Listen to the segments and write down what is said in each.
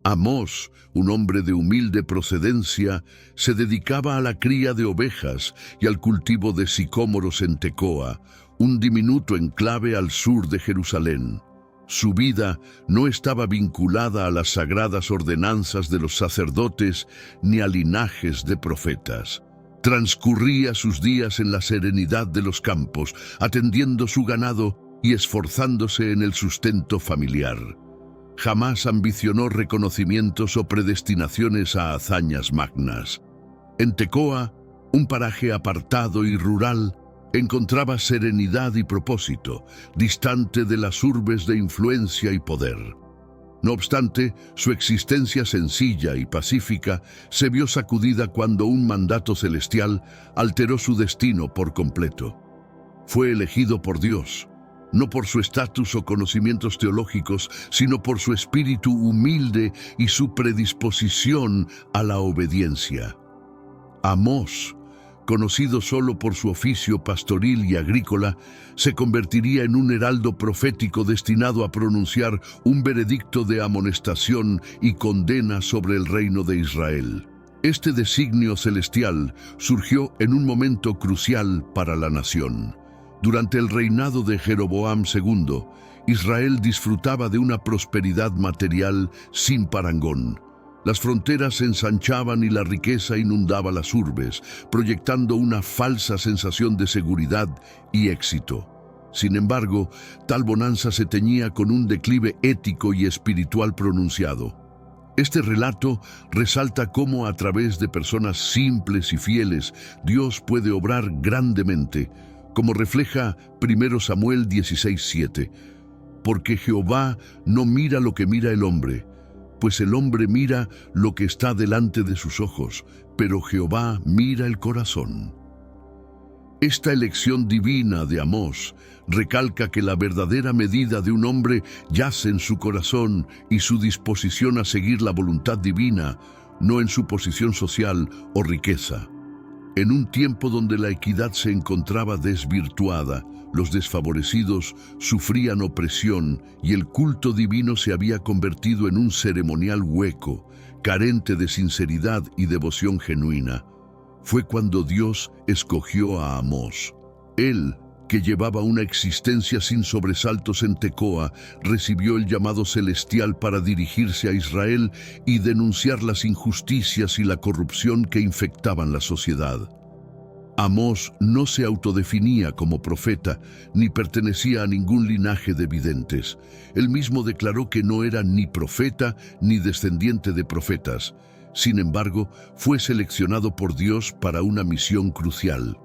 Amós, un hombre de humilde procedencia, se dedicaba a la cría de ovejas y al cultivo de sicómoros en Tecoa, un diminuto enclave al sur de Jerusalén. Su vida no estaba vinculada a las sagradas ordenanzas de los sacerdotes ni a linajes de profetas. Transcurría sus días en la serenidad de los campos, atendiendo su ganado y esforzándose en el sustento familiar. Jamás ambicionó reconocimientos o predestinaciones a hazañas magnas. En Tecoa, un paraje apartado y rural, encontraba serenidad y propósito, distante de las urbes de influencia y poder. No obstante, su existencia sencilla y pacífica se vio sacudida cuando un mandato celestial alteró su destino por completo. Fue elegido por Dios, no por su estatus o conocimientos teológicos, sino por su espíritu humilde y su predisposición a la obediencia. Amós, conocido solo por su oficio pastoril y agrícola, se convertiría en un heraldo profético destinado a pronunciar un veredicto de amonestación y condena sobre el reino de Israel. Este designio celestial surgió en un momento crucial para la nación. Durante el reinado de Jeroboam II, Israel disfrutaba de una prosperidad material sin parangón. Las fronteras se ensanchaban y la riqueza inundaba las urbes, proyectando una falsa sensación de seguridad y éxito. Sin embargo, tal bonanza se teñía con un declive ético y espiritual pronunciado. Este relato resalta cómo a través de personas simples y fieles, Dios puede obrar grandemente, como refleja 1 Samuel 16:7. Porque Jehová no mira lo que mira el hombre, pues el hombre mira lo que está delante de sus ojos, pero Jehová mira el corazón. Esta elección divina de Amós recalca que la verdadera medida de un hombre yace en su corazón y su disposición a seguir la voluntad divina, no en su posición social o riqueza. En un tiempo donde la equidad se encontraba desvirtuada, los desfavorecidos sufrían opresión y el culto divino se había convertido en un ceremonial hueco, carente de sinceridad y devoción genuina. Fue cuando Dios escogió a Amós. Él, que llevaba una existencia sin sobresaltos en Tecoa, recibió el llamado celestial para dirigirse a Israel y denunciar las injusticias y la corrupción que infectaban la sociedad. Amós no se autodefinía como profeta, ni pertenecía a ningún linaje de videntes. Él mismo declaró que no era ni profeta ni descendiente de profetas. Sin embargo, fue seleccionado por Dios para una misión crucial.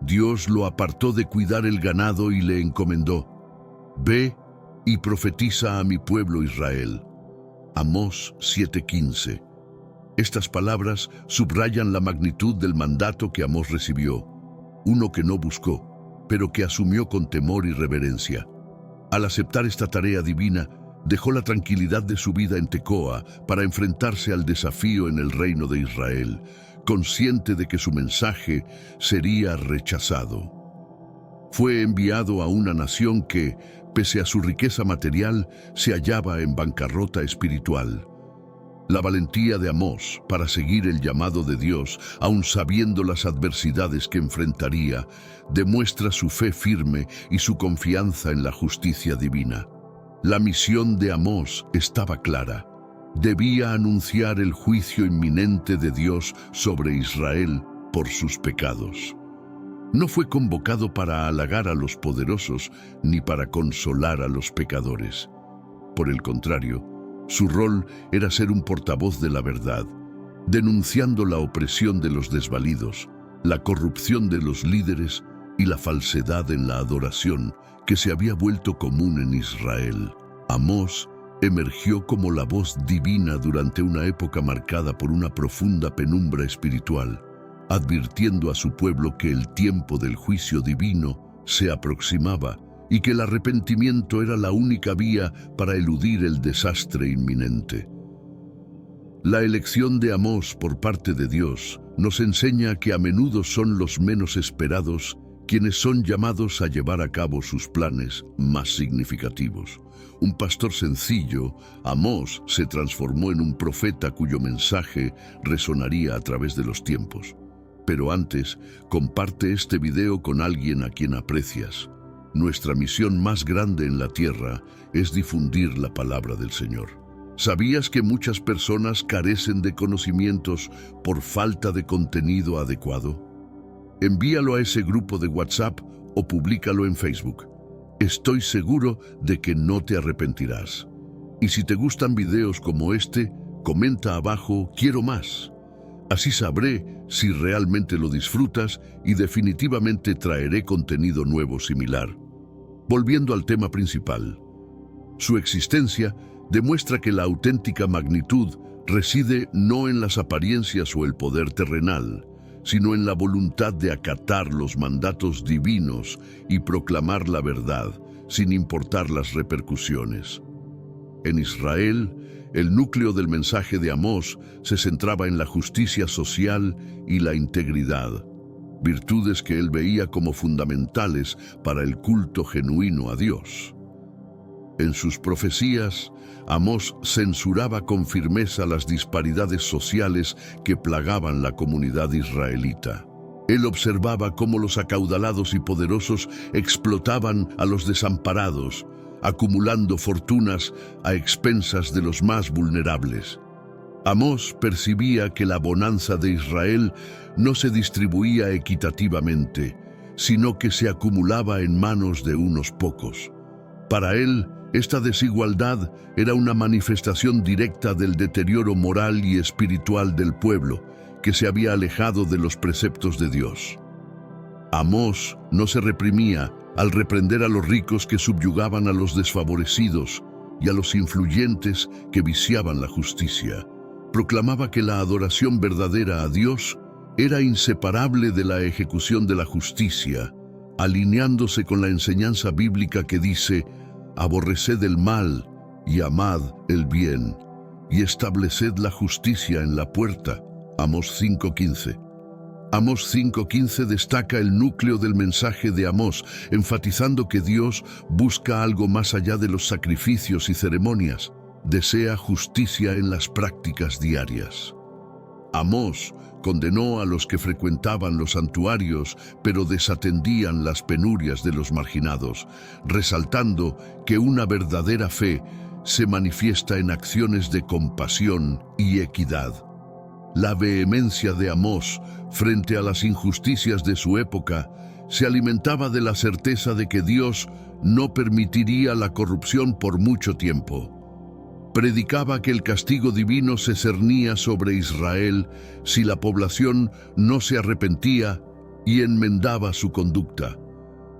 Dios lo apartó de cuidar el ganado y le encomendó: «Ve y profetiza a mi pueblo Israel». Amós 7:15. Estas palabras subrayan la magnitud del mandato que Amós recibió, uno que no buscó, pero que asumió con temor y reverencia. Al aceptar esta tarea divina, dejó la tranquilidad de su vida en Tecoa para enfrentarse al desafío en el reino de Israel, consciente de que su mensaje sería rechazado. Fue enviado a una nación que, pese a su riqueza material, se hallaba en bancarrota espiritual. La valentía de Amós para seguir el llamado de Dios, aun sabiendo las adversidades que enfrentaría, demuestra su fe firme y su confianza en la justicia divina. La misión de Amós estaba clara. Debía anunciar el juicio inminente de Dios sobre Israel por sus pecados. No fue convocado para halagar a los poderosos ni para consolar a los pecadores. Por el contrario, su rol era ser un portavoz de la verdad, denunciando la opresión de los desvalidos, la corrupción de los líderes y la falsedad en la adoración que se había vuelto común en Israel. Amós emergió como la voz divina durante una época marcada por una profunda penumbra espiritual, advirtiendo a su pueblo que el tiempo del juicio divino se aproximaba y que el arrepentimiento era la única vía para eludir el desastre inminente. La elección de Amós por parte de Dios nos enseña que a menudo son los menos esperados quienes son llamados a llevar a cabo sus planes más significativos. Un pastor sencillo, Amós se transformó en un profeta cuyo mensaje resonaría a través de los tiempos. Pero antes, comparte este video con alguien a quien aprecias. Nuestra misión más grande en la tierra es difundir la palabra del Señor. ¿Sabías que muchas personas carecen de conocimientos por falta de contenido adecuado? Envíalo a ese grupo de WhatsApp o públicalo en Facebook. Estoy seguro de que no te arrepentirás. Y si te gustan videos como este, comenta abajo "Quiero más". Así sabré si realmente lo disfrutas y definitivamente traeré contenido nuevo similar. Volviendo al tema principal, su existencia demuestra que la auténtica magnitud reside no en las apariencias o el poder terrenal, sino en la voluntad de acatar los mandatos divinos y proclamar la verdad, sin importar las repercusiones. En Israel, el núcleo del mensaje de Amós se centraba en la justicia social y la integridad, virtudes que él veía como fundamentales para el culto genuino a Dios. En sus profecías, Amós censuraba con firmeza las disparidades sociales que plagaban la comunidad israelita. Él observaba cómo los acaudalados y poderosos explotaban a los desamparados, acumulando fortunas a expensas de los más vulnerables. Amós percibía que la bonanza de Israel no se distribuía equitativamente, sino que se acumulaba en manos de unos pocos. Para él, esta desigualdad era una manifestación directa del deterioro moral y espiritual del pueblo, que se había alejado de los preceptos de Dios. Amós no se reprimía al reprender a los ricos que subyugaban a los desfavorecidos y a los influyentes que viciaban la justicia. Proclamaba que la adoración verdadera a Dios era inseparable de la ejecución de la justicia, alineándose con la enseñanza bíblica que dice: aborreced el mal y amad el bien, y estableced la justicia en la puerta. Amós 5:15. Amós 5:15 destaca el núcleo del mensaje de Amós, enfatizando que Dios busca algo más allá de los sacrificios y ceremonias. Desea justicia en las prácticas diarias. Amós condenó a los que frecuentaban los santuarios, pero desatendían las penurias de los marginados, resaltando que una verdadera fe se manifiesta en acciones de compasión y equidad. La vehemencia de Amós frente a las injusticias de su época se alimentaba de la certeza de que Dios no permitiría la corrupción por mucho tiempo. Predicaba que el castigo divino se cernía sobre Israel si la población no se arrepentía y enmendaba su conducta.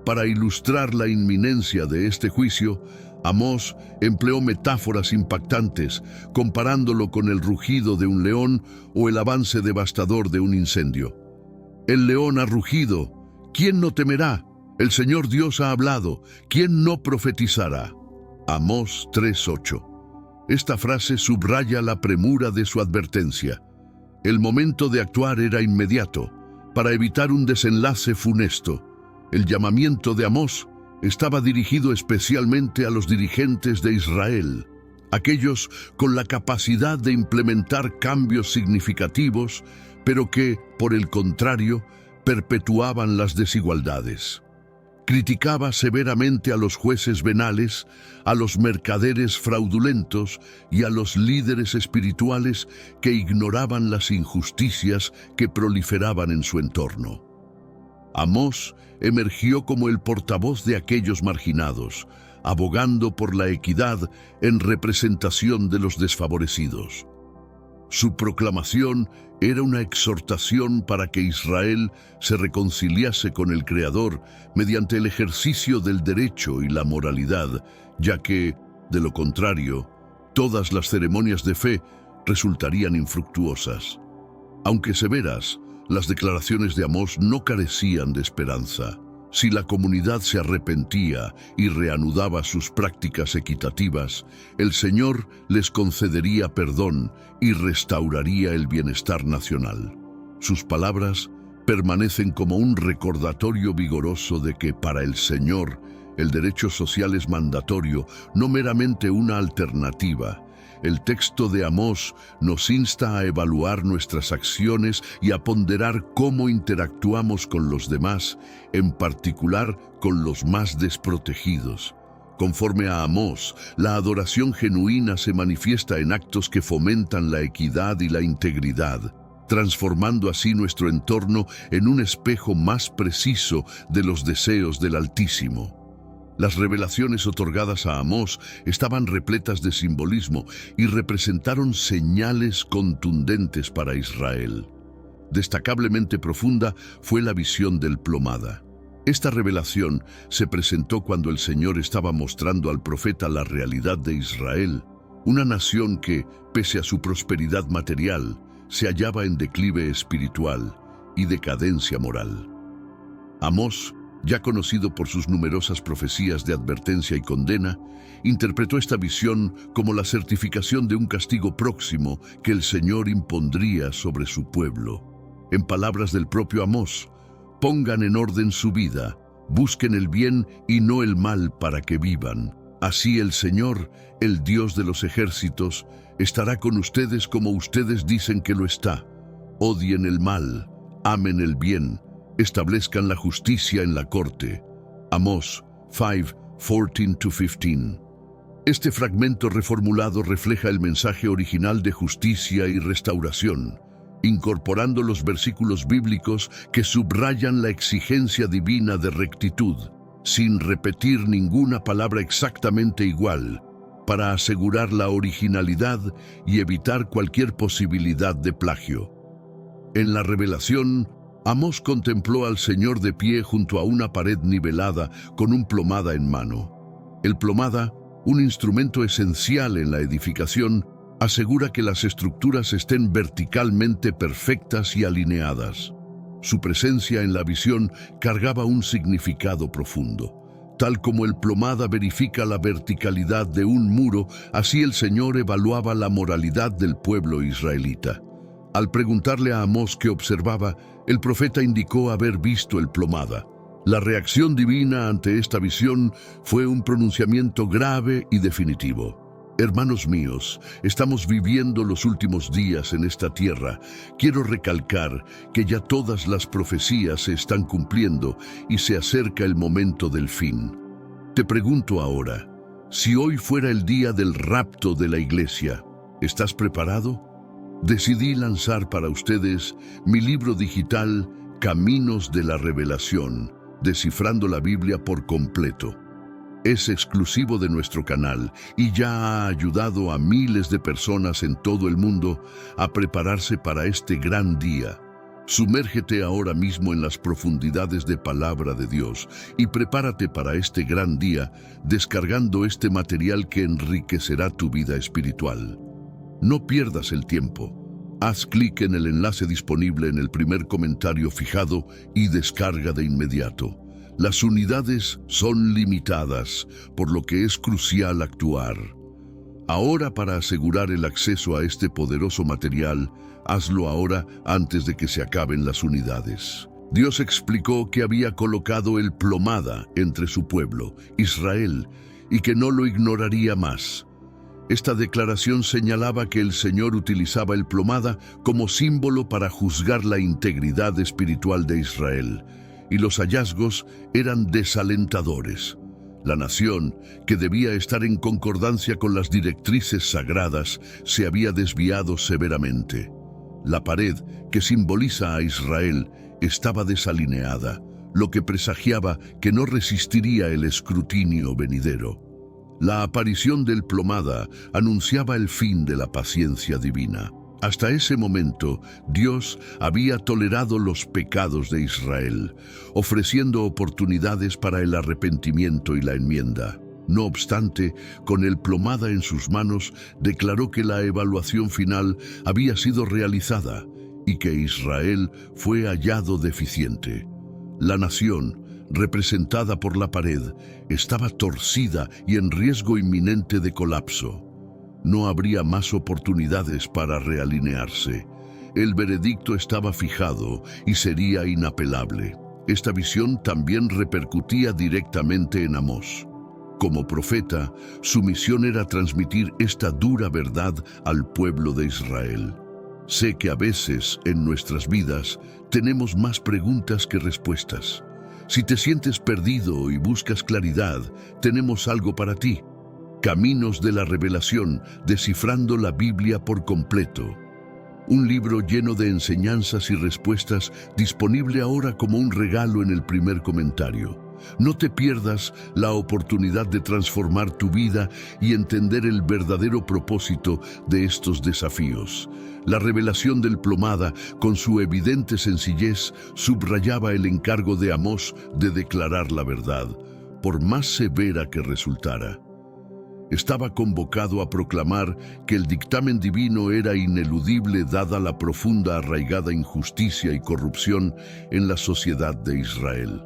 Para ilustrar la inminencia de este juicio, Amós empleó metáforas impactantes, comparándolo con el rugido de un león o el avance devastador de un incendio. El león ha rugido, ¿quién no temerá? El Señor Dios ha hablado, ¿quién no profetizará? Amós 3:8. Esta frase subraya la premura de su advertencia. El momento de actuar era inmediato, para evitar un desenlace funesto. El llamamiento de Amós estaba dirigido especialmente a los dirigentes de Israel, aquellos con la capacidad de implementar cambios significativos, pero que, por el contrario, perpetuaban las desigualdades. Criticaba severamente a los jueces venales, a los mercaderes fraudulentos y a los líderes espirituales que ignoraban las injusticias que proliferaban en su entorno. Amós emergió como el portavoz de aquellos marginados, abogando por la equidad en representación de los desfavorecidos. Su proclamación era una exhortación para que Israel se reconciliase con el Creador mediante el ejercicio del derecho y la moralidad, ya que, de lo contrario, todas las ceremonias de fe resultarían infructuosas. Aunque severas, las declaraciones de Amós no carecían de esperanza. Si la comunidad se arrepentía y reanudaba sus prácticas equitativas, el Señor les concedería perdón y restauraría el bienestar nacional. Sus palabras permanecen como un recordatorio vigoroso de que para el Señor el derecho social es mandatorio, no meramente una alternativa. El texto de Amós nos insta a evaluar nuestras acciones y a ponderar cómo interactuamos con los demás, en particular con los más desprotegidos. Conforme a Amós, la adoración genuina se manifiesta en actos que fomentan la equidad y la integridad, transformando así nuestro entorno en un espejo más preciso de los deseos del Altísimo. Las revelaciones otorgadas a Amós estaban repletas de simbolismo y representaron señales contundentes para Israel. Destacablemente profunda fue la visión del plomada. Esta revelación se presentó cuando el Señor estaba mostrando al profeta la realidad de Israel, una nación que, pese a su prosperidad material, se hallaba en declive espiritual y decadencia moral. Amós, ya conocido por sus numerosas profecías de advertencia y condena, interpretó esta visión como la certificación de un castigo próximo que el Señor impondría sobre su pueblo. En palabras del propio Amós, pongan en orden su vida, busquen el bien y no el mal para que vivan. Así el Señor, el Dios de los ejércitos, estará con ustedes como ustedes dicen que lo está. Odien el mal, amen el bien, establezcan la justicia en la corte. Amós 5:14-15. Este fragmento reformulado refleja el mensaje original de justicia y restauración, incorporando los versículos bíblicos que subrayan la exigencia divina de rectitud, sin repetir ninguna palabra exactamente igual, para asegurar la originalidad y evitar cualquier posibilidad de plagio. En la revelación, Amós contempló al Señor de pie junto a una pared nivelada con un plomada en mano. El plomada, un instrumento esencial en la edificación, asegura que las estructuras estén verticalmente perfectas y alineadas. Su presencia en la visión cargaba un significado profundo. Tal como el plomada verifica la verticalidad de un muro, así el Señor evaluaba la moralidad del pueblo israelita. Al preguntarle a Amós qué observaba, el profeta indicó haber visto el plomada. La reacción divina ante esta visión fue un pronunciamiento grave y definitivo. Hermanos míos, estamos viviendo los últimos días en esta tierra. Quiero recalcar que ya todas las profecías se están cumpliendo y se acerca el momento del fin. Te pregunto ahora, si hoy fuera el día del rapto de la iglesia, ¿estás preparado? Decidí lanzar para ustedes mi libro digital Caminos de la Revelación, descifrando la Biblia por completo. Es exclusivo de nuestro canal y ya ha ayudado a miles de personas en todo el mundo a prepararse para este gran día. Sumérgete ahora mismo en las profundidades de Palabra de Dios y prepárate para este gran día descargando este material que enriquecerá tu vida espiritual. No pierdas el tiempo. Haz clic en el enlace disponible en el primer comentario fijado y descarga de inmediato. Las unidades son limitadas, por lo que es crucial actuar. Ahora, para asegurar el acceso a este poderoso material, hazlo ahora antes de que se acaben las unidades. Dios explicó que había colocado el plomada entre su pueblo, Israel, y que no lo ignoraría más. Esta declaración señalaba que el Señor utilizaba el plomada como símbolo para juzgar la integridad espiritual de Israel, y los hallazgos eran desalentadores. La nación, que debía estar en concordancia con las directrices sagradas, se había desviado severamente. La pared, que simboliza a Israel, estaba desalineada, lo que presagiaba que no resistiría el escrutinio venidero. La aparición del plomada anunciaba el fin de la paciencia divina. Hasta ese momento, Dios había tolerado los pecados de Israel, ofreciendo oportunidades para el arrepentimiento y la enmienda. No obstante, con el plomada en sus manos, declaró que la evaluación final había sido realizada y que Israel fue hallado deficiente. La nación, representada por la pared, estaba torcida y en riesgo inminente de colapso. No habría más oportunidades para realinearse. el veredicto estaba fijado y sería inapelable. Esta visión también repercutía directamente en Amós. Como profeta, su misión era transmitir esta dura verdad al pueblo de Israel. Sé que a veces en nuestras vidas tenemos más preguntas que respuestas. Si te sientes perdido y buscas claridad, tenemos algo para ti. Caminos de la Revelación, descifrando la Biblia por completo. Un libro lleno de enseñanzas y respuestas, disponible ahora como un regalo en el primer comentario. No te pierdas la oportunidad de transformar tu vida y entender el verdadero propósito de estos desafíos. La revelación del Plomada, con su evidente sencillez, subrayaba el encargo de Amós de declarar la verdad, por más severa que resultara. Estaba convocado a proclamar que el dictamen divino era ineludible dada la profunda arraigada injusticia y corrupción en la sociedad de Israel.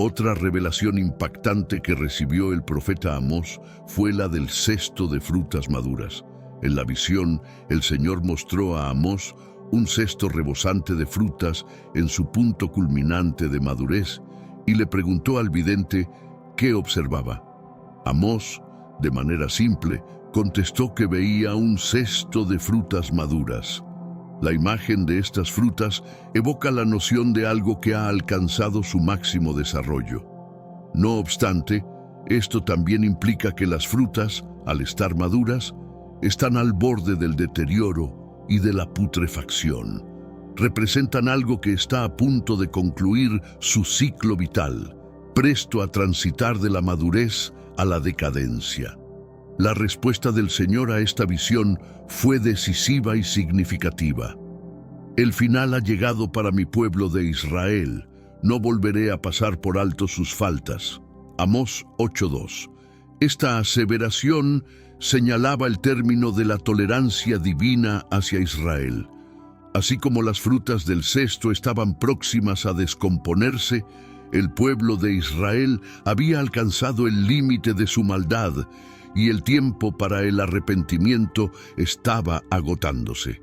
Otra revelación impactante que recibió el profeta Amós fue la del cesto de frutas maduras. En la visión, el Señor mostró a Amós un cesto rebosante de frutas en su punto culminante de madurez y le preguntó al vidente qué observaba. Amós, de manera simple, contestó que veía un cesto de frutas maduras. La imagen de estas frutas evoca la noción de algo que ha alcanzado su máximo desarrollo. No obstante, esto también implica que las frutas, al estar maduras, están al borde del deterioro y de la putrefacción. Representan algo que está a punto de concluir su ciclo vital, presto a transitar de la madurez a la decadencia. La respuesta del Señor a esta visión fue decisiva y significativa. El final ha llegado para mi pueblo de Israel. No volveré a pasar por alto sus faltas. Amós 8:2. Esta aseveración señalaba el término de la tolerancia divina hacia Israel. Así como las frutas del cesto estaban próximas a descomponerse, el pueblo de Israel había alcanzado el límite de su maldad y el tiempo para el arrepentimiento estaba agotándose.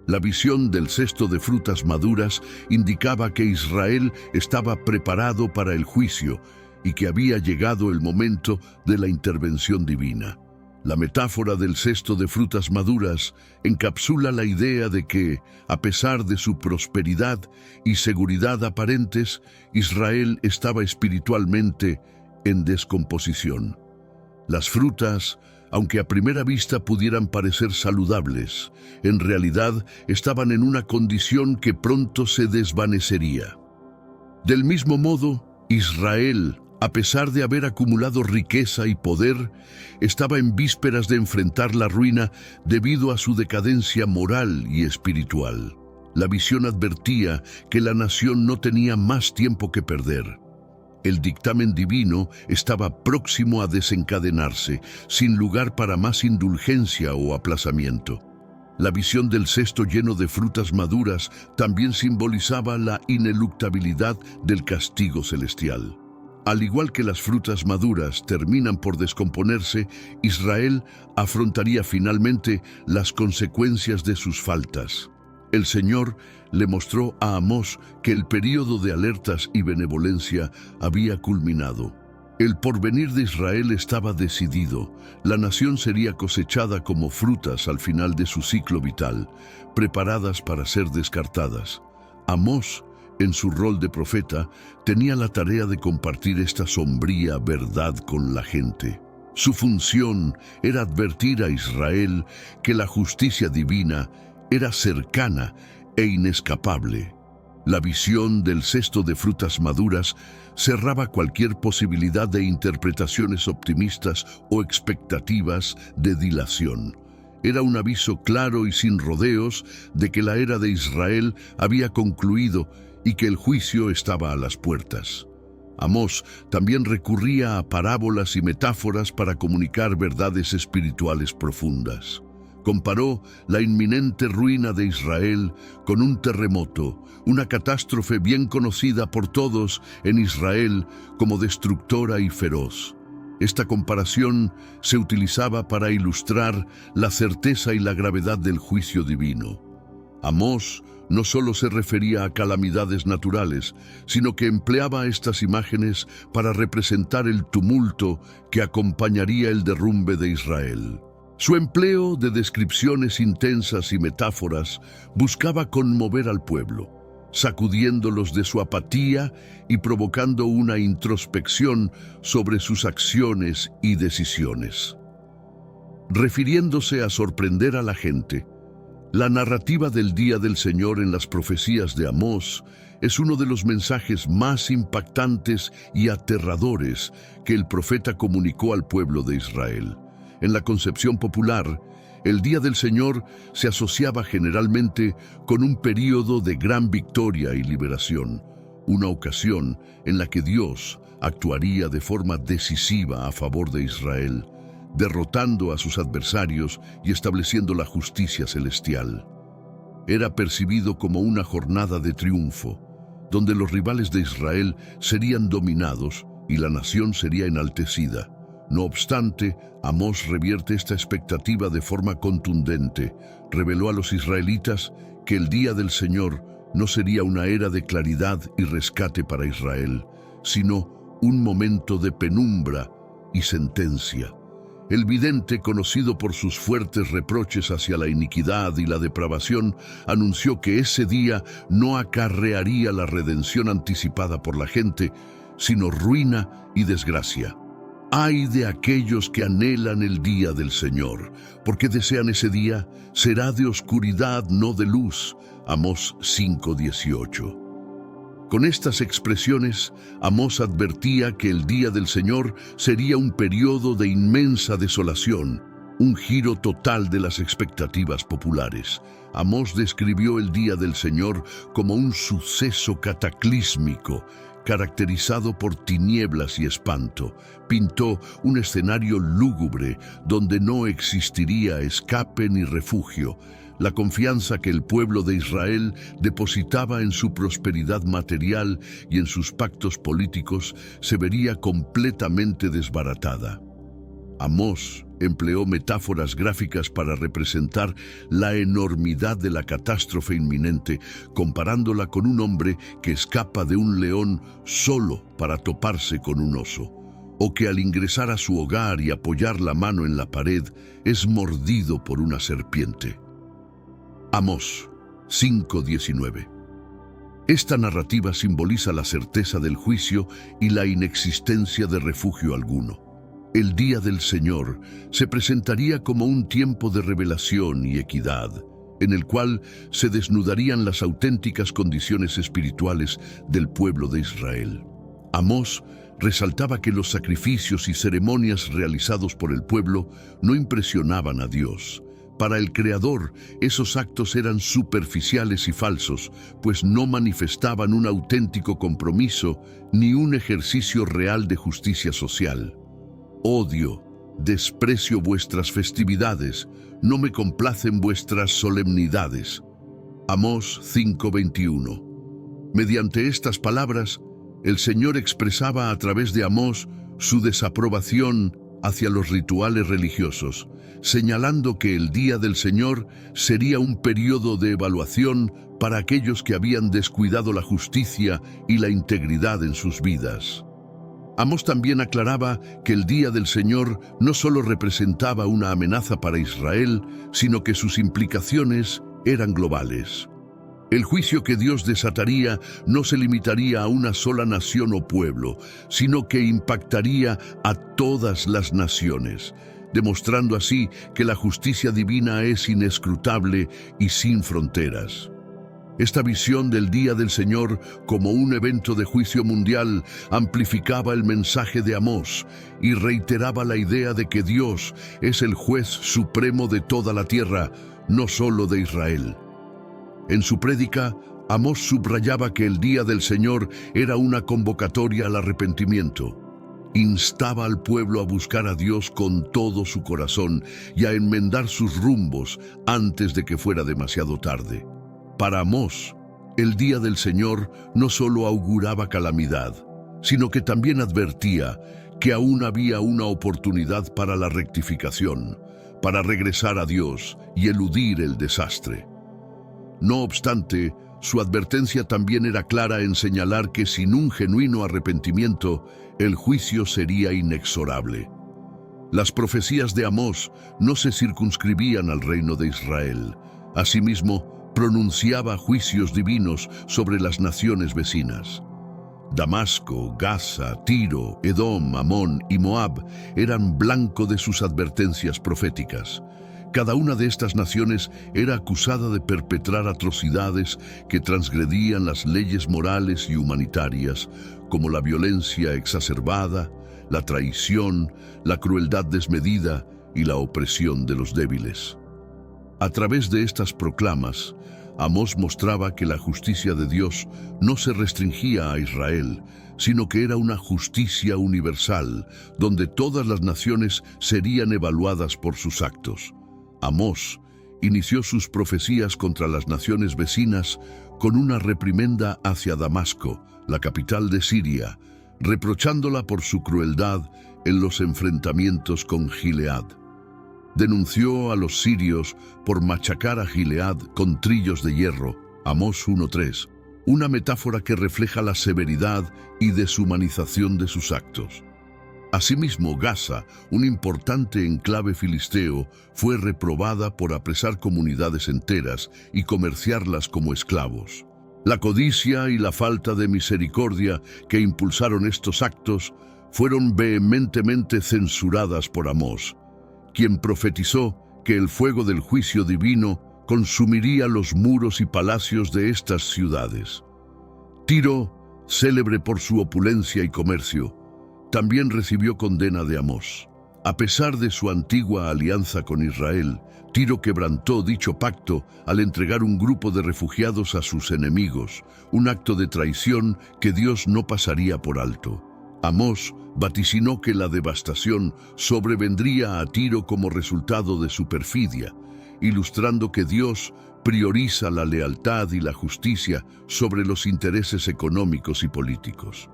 La visión del cesto de frutas maduras indicaba que Israel estaba preparado para el juicio y que había llegado el momento de la intervención divina. La metáfora del cesto de frutas maduras encapsula la idea de que, a pesar de su prosperidad y seguridad aparentes, Israel estaba espiritualmente en descomposición. Las frutas, aunque a primera vista pudieran parecer saludables, en realidad estaban en una condición que pronto se desvanecería. Del mismo modo, Israel, a pesar de haber acumulado riqueza y poder, estaba en vísperas de enfrentar la ruina debido a su decadencia moral y espiritual. La visión advertía que la nación no tenía más tiempo que perder. El dictamen divino estaba próximo a desencadenarse, sin lugar para más indulgencia o aplazamiento. La visión del cesto lleno de frutas maduras también simbolizaba la ineluctabilidad del castigo celestial. Al igual que las frutas maduras terminan por descomponerse, Israel afrontaría finalmente las consecuencias de sus faltas. El Señor le mostró a Amós que el período de alertas y benevolencia había culminado. El porvenir de Israel estaba decidido. La nación sería cosechada como frutas al final de su ciclo vital, preparadas para ser descartadas. Amós, en su rol de profeta, tenía la tarea de compartir esta sombría verdad con la gente. Su función era advertir a Israel que la justicia divina era cercana e inescapable. La visión del cesto de frutas maduras cerraba cualquier posibilidad de interpretaciones optimistas o expectativas de dilación. Era un aviso claro y sin rodeos de que la era de Israel había concluido y que el juicio estaba a las puertas. Amós también recurría a parábolas y metáforas para comunicar verdades espirituales profundas. Comparó la inminente ruina de Israel con un terremoto, una catástrofe bien conocida por todos en Israel como destructora y feroz. Esta comparación se utilizaba para ilustrar la certeza y la gravedad del juicio divino. Amós no solo se refería a calamidades naturales, sino que empleaba estas imágenes para representar el tumulto que acompañaría el derrumbe de Israel. Su empleo de descripciones intensas y metáforas buscaba conmover al pueblo, sacudiéndolos de su apatía y provocando una introspección sobre sus acciones y decisiones. Refiriéndose a sorprender a la gente, la narrativa del Día del Señor en las profecías de Amós es uno de los mensajes más impactantes y aterradores que el profeta comunicó al pueblo de Israel. En la concepción popular, el Día del Señor se asociaba generalmente con un período de gran victoria y liberación, una ocasión en la que Dios actuaría de forma decisiva a favor de Israel, derrotando a sus adversarios y estableciendo la justicia celestial. Era percibido como una jornada de triunfo, donde los rivales de Israel serían dominados y la nación sería enaltecida. No obstante, Amós revierte esta expectativa de forma contundente. Reveló a los israelitas que el Día del Señor no sería una era de claridad y rescate para Israel, sino un momento de penumbra y sentencia. El vidente, conocido por sus fuertes reproches hacia la iniquidad y la depravación, anunció que ese día no acarrearía la redención anticipada por la gente, sino ruina y desgracia. Ay de aquellos que anhelan el día del Señor, porque desean ese día, será de oscuridad, no de luz. Amós 5:18. Con estas expresiones, Amós advertía que el día del Señor sería un periodo de inmensa desolación, un giro total de las expectativas populares. Amós describió el día del Señor como un suceso cataclísmico, caracterizado por tinieblas y espanto. Pintó un escenario lúgubre donde no existiría escape ni refugio. La confianza que el pueblo de Israel depositaba en su prosperidad material y en sus pactos políticos se vería completamente desbaratada. Amós empleó metáforas gráficas para representar la enormidad de la catástrofe inminente, comparándola con un hombre que escapa de un león solo para toparse con un oso, o que al ingresar a su hogar y apoyar la mano en la pared es mordido por una serpiente. Amós 5:19. Esta narrativa simboliza la certeza del juicio y la inexistencia de refugio alguno. El día del Señor se presentaría como un tiempo de revelación y equidad, en el cual se desnudarían las auténticas condiciones espirituales del pueblo de Israel. Amós resaltaba que los sacrificios y ceremonias realizados por el pueblo no impresionaban a Dios. Para el Creador, esos actos eran superficiales y falsos, pues no manifestaban un auténtico compromiso ni un ejercicio real de justicia social. Odio, desprecio vuestras festividades, no me complacen vuestras solemnidades. Amós 5:21. Mediante estas palabras, el Señor expresaba a través de Amós su desaprobación hacia los rituales religiosos, señalando que el Día del Señor sería un periodo de evaluación para aquellos que habían descuidado la justicia y la integridad en sus vidas. Amós también aclaraba que el Día del Señor no solo representaba una amenaza para Israel, sino que sus implicaciones eran globales. El juicio que Dios desataría no se limitaría a una sola nación o pueblo, sino que impactaría a todas las naciones, demostrando así que la justicia divina es inescrutable y sin fronteras. Esta visión del Día del Señor como un evento de juicio mundial amplificaba el mensaje de Amós y reiteraba la idea de que Dios es el juez supremo de toda la tierra, no solo de Israel. En su prédica, Amós subrayaba que el Día del Señor era una convocatoria al arrepentimiento. Instaba al pueblo a buscar a Dios con todo su corazón y a enmendar sus rumbos antes de que fuera demasiado tarde. Para Amós, el Día del Señor no solo auguraba calamidad, sino que también advertía que aún había una oportunidad para la rectificación, para regresar a Dios y eludir el desastre. No obstante, su advertencia también era clara en señalar que sin un genuino arrepentimiento, el juicio sería inexorable. Las profecías de Amós no se circunscribían al reino de Israel. Asimismo, pronunciaba juicios divinos sobre las naciones vecinas. Damasco, Gaza, Tiro, Edom, Amón y Moab eran blanco de sus advertencias proféticas. Cada una de estas naciones era acusada de perpetrar atrocidades que transgredían las leyes morales y humanitarias, como la violencia exacerbada, la traición, la crueldad desmedida y la opresión de los débiles. A través de estas proclamas, Amós mostraba que la justicia de Dios no se restringía a Israel, sino que era una justicia universal, donde todas las naciones serían evaluadas por sus actos. Amós inició sus profecías contra las naciones vecinas con una reprimenda hacia Damasco, la capital de Siria, reprochándola por su crueldad en los enfrentamientos con Gilead. Denunció a los sirios por machacar a Gilead con trillos de hierro, Amós 1:3, una metáfora que refleja la severidad y deshumanización de sus actos. Asimismo, Gaza, un importante enclave filisteo, fue reprobada por apresar comunidades enteras y comerciarlas como esclavos. La codicia y la falta de misericordia que impulsaron estos actos fueron vehementemente censuradas por Amós, quien profetizó que el fuego del juicio divino consumiría los muros y palacios de estas ciudades. Tiro, célebre por su opulencia y comercio, también recibió condena de Amós. A pesar de su antigua alianza con Israel, Tiro quebrantó dicho pacto al entregar un grupo de refugiados a sus enemigos, un acto de traición que Dios no pasaría por alto. Amós vaticinó que la devastación sobrevendría a Tiro como resultado de su perfidia, ilustrando que Dios prioriza la lealtad y la justicia sobre los intereses económicos y políticos.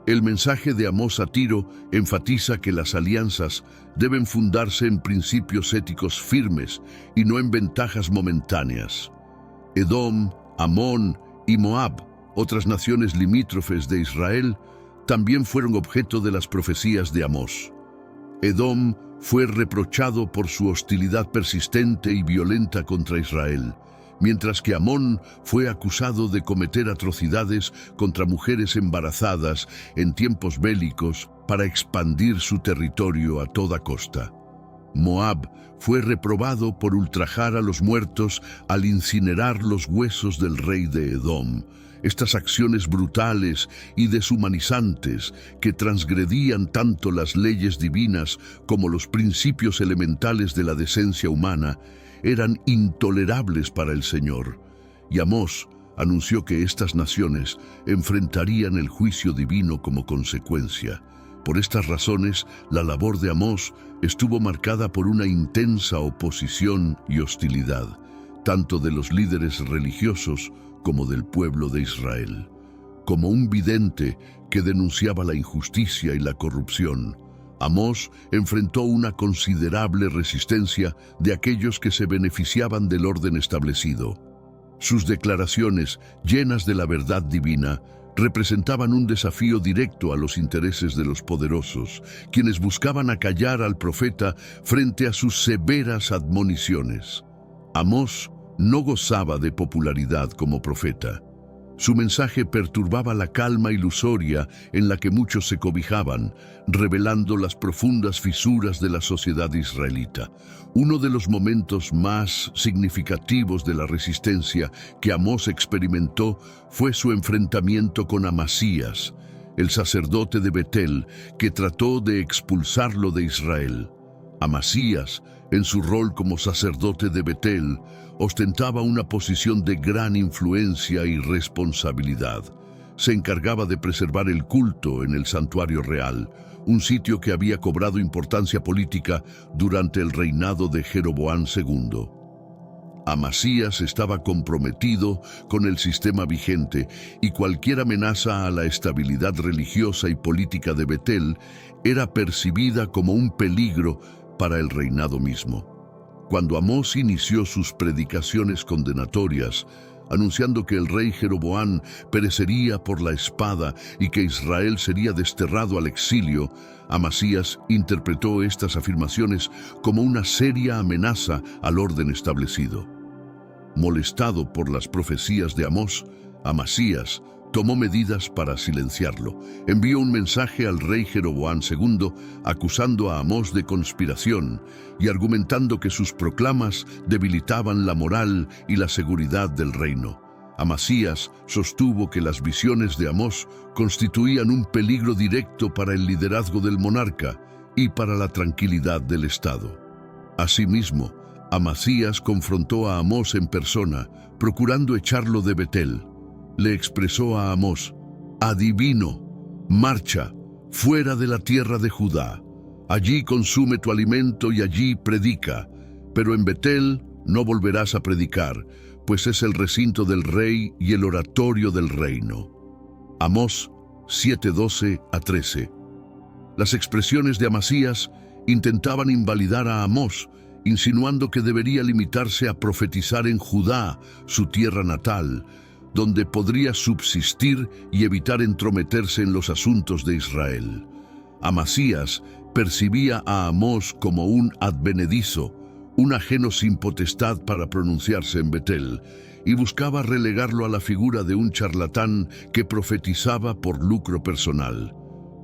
El mensaje de Amós a Tiro enfatiza que las alianzas deben fundarse en principios éticos firmes y no en ventajas momentáneas. Edom, Amón y Moab, otras naciones limítrofes de Israel, también fueron objeto de las profecías de Amós. Edom fue reprochado por su hostilidad persistente y violenta contra Israel, mientras que Amón fue acusado de cometer atrocidades contra mujeres embarazadas en tiempos bélicos para expandir su territorio a toda costa. Moab fue reprobado por ultrajar a los muertos al incinerar los huesos del rey de Edom. Estas acciones brutales y deshumanizantes que transgredían tanto las leyes divinas como los principios elementales de la decencia humana eran intolerables para el Señor, y Amós anunció que estas naciones enfrentarían el juicio divino como consecuencia. Por estas razones, la labor de Amós estuvo marcada por una intensa oposición y hostilidad, tanto de los líderes religiosos como del pueblo de Israel. Como un vidente que denunciaba la injusticia y la corrupción, Amós enfrentó una considerable resistencia de aquellos que se beneficiaban del orden establecido. Sus declaraciones, llenas de la verdad divina, representaban un desafío directo a los intereses de los poderosos, quienes buscaban acallar al profeta frente a sus severas admoniciones. Amós no gozaba de popularidad como profeta. Su mensaje perturbaba la calma ilusoria en la que muchos se cobijaban, revelando las profundas fisuras de la sociedad israelita. Uno de los momentos más significativos de la resistencia que Amós experimentó fue su enfrentamiento con Amasías, el sacerdote de Betel, que trató de expulsarlo de Israel. Amasías, en su rol como sacerdote de Betel, ostentaba una posición de gran influencia y responsabilidad. Se encargaba de preservar el culto en el santuario real, un sitio que había cobrado importancia política durante el reinado de Jeroboam II. Amasías estaba comprometido con el sistema vigente y cualquier amenaza a la estabilidad religiosa y política de Betel era percibida como un peligro para el reinado mismo. Cuando Amós inició sus predicaciones condenatorias, anunciando que el rey Jeroboam perecería por la espada y que Israel sería desterrado al exilio, Amasías interpretó estas afirmaciones como una seria amenaza al orden establecido. Molestado por las profecías de Amós, Amasías tomó medidas para silenciarlo. Envió un mensaje al rey Jeroboam II acusando a Amós de conspiración y argumentando que sus proclamas debilitaban la moral y la seguridad del reino. Amasías sostuvo que las visiones de Amós constituían un peligro directo para el liderazgo del monarca y para la tranquilidad del Estado. Asimismo, Amasías confrontó a Amós en persona, procurando echarlo de Betel. Le expresó a Amós: «Adivino, marcha, fuera de la tierra de Judá. Allí consume tu alimento y allí predica, pero en Betel no volverás a predicar, pues es el recinto del rey y el oratorio del reino». Amós 7:12-13. Las expresiones de Amasías intentaban invalidar a Amós, insinuando que debería limitarse a profetizar en Judá, su tierra natal, donde podría subsistir y evitar entrometerse en los asuntos de Israel. Amasías percibía a Amós como un advenedizo, un ajeno sin potestad para pronunciarse en Betel, y buscaba relegarlo a la figura de un charlatán que profetizaba por lucro personal.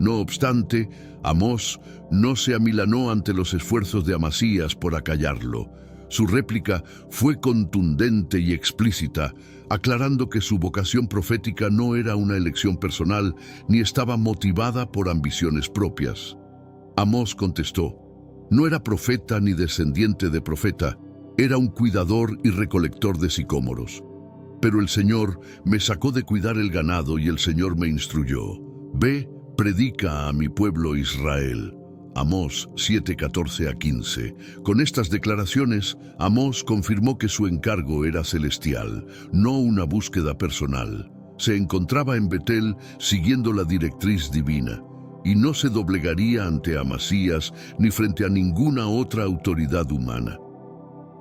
No obstante, Amós no se amilanó ante los esfuerzos de Amasías por acallarlo. Su réplica fue contundente y explícita, aclarando que su vocación profética no era una elección personal ni estaba motivada por ambiciones propias. Amós contestó: «No era profeta ni descendiente de profeta, era un cuidador y recolector de sicómoros. Pero el Señor me sacó de cuidar el ganado y el Señor me instruyó: ve, predica a mi pueblo Israel». Amós 7:14-15. Con estas declaraciones, Amós confirmó que su encargo era celestial, no una búsqueda personal. Se encontraba en Betel siguiendo la directriz divina, y no se doblegaría ante Amasías ni frente a ninguna otra autoridad humana.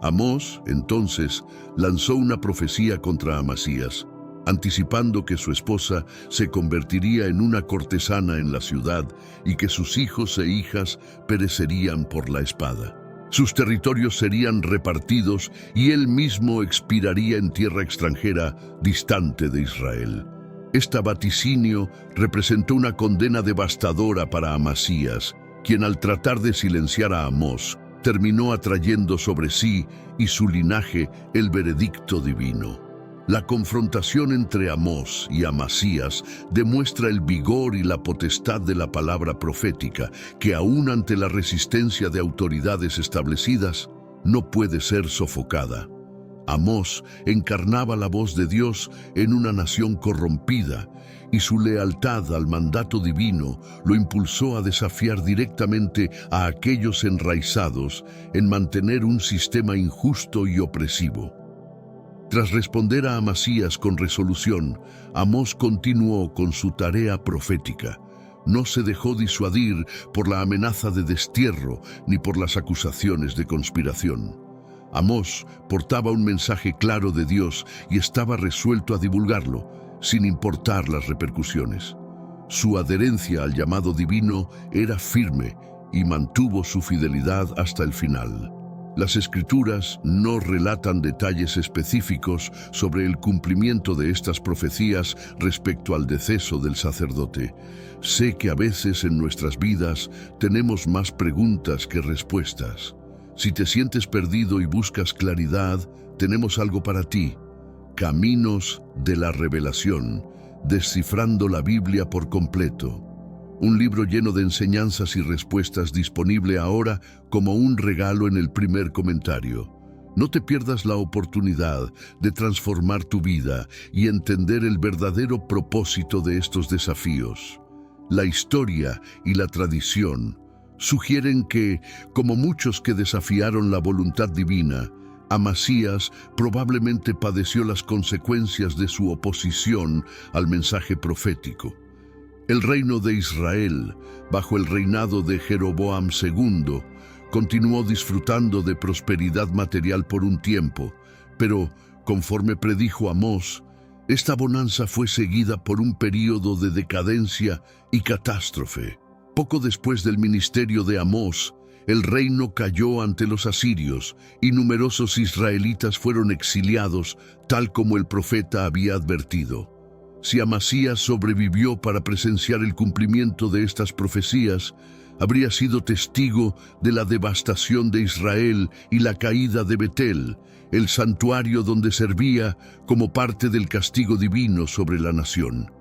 Amós, entonces, lanzó una profecía contra Amasías, anticipando que su esposa se convertiría en una cortesana en la ciudad y que sus hijos e hijas perecerían por la espada. Sus territorios serían repartidos y él mismo expiraría en tierra extranjera distante de Israel. Este vaticinio representó una condena devastadora para Amasías, quien al tratar de silenciar a Amós, terminó atrayendo sobre sí y su linaje el veredicto divino. La confrontación entre Amós y Amasías demuestra el vigor y la potestad de la palabra profética, que aún ante la resistencia de autoridades establecidas, no puede ser sofocada. Amós encarnaba la voz de Dios en una nación corrompida, y su lealtad al mandato divino lo impulsó a desafiar directamente a aquellos enraizados en mantener un sistema injusto y opresivo. Tras responder a Amasías con resolución, Amós continuó con su tarea profética. No se dejó disuadir por la amenaza de destierro ni por las acusaciones de conspiración. Amós portaba un mensaje claro de Dios y estaba resuelto a divulgarlo, sin importar las repercusiones. Su adherencia al llamado divino era firme y mantuvo su fidelidad hasta el final. Las Escrituras no relatan detalles específicos sobre el cumplimiento de estas profecías respecto al deceso del sacerdote. Sé que a veces en nuestras vidas tenemos más preguntas que respuestas. Si te sientes perdido y buscas claridad, tenemos algo para ti. Caminos de la Revelación, descifrando la Biblia por completo. Un libro lleno de enseñanzas y respuestas disponible ahora como un regalo en el primer comentario. No te pierdas la oportunidad de transformar tu vida y entender el verdadero propósito de estos desafíos. La historia y la tradición sugieren que, como muchos que desafiaron la voluntad divina, Amasías probablemente padeció las consecuencias de su oposición al mensaje profético. El reino de Israel, bajo el reinado de Jeroboam II, continuó disfrutando de prosperidad material por un tiempo, pero, conforme predijo Amós, esta bonanza fue seguida por un período de decadencia y catástrofe. Poco después del ministerio de Amós, el reino cayó ante los asirios y numerosos israelitas fueron exiliados, tal como el profeta había advertido. Si Amasías sobrevivió para presenciar el cumplimiento de estas profecías, habría sido testigo de la devastación de Israel y la caída de Betel, el santuario donde servía como parte del castigo divino sobre la nación.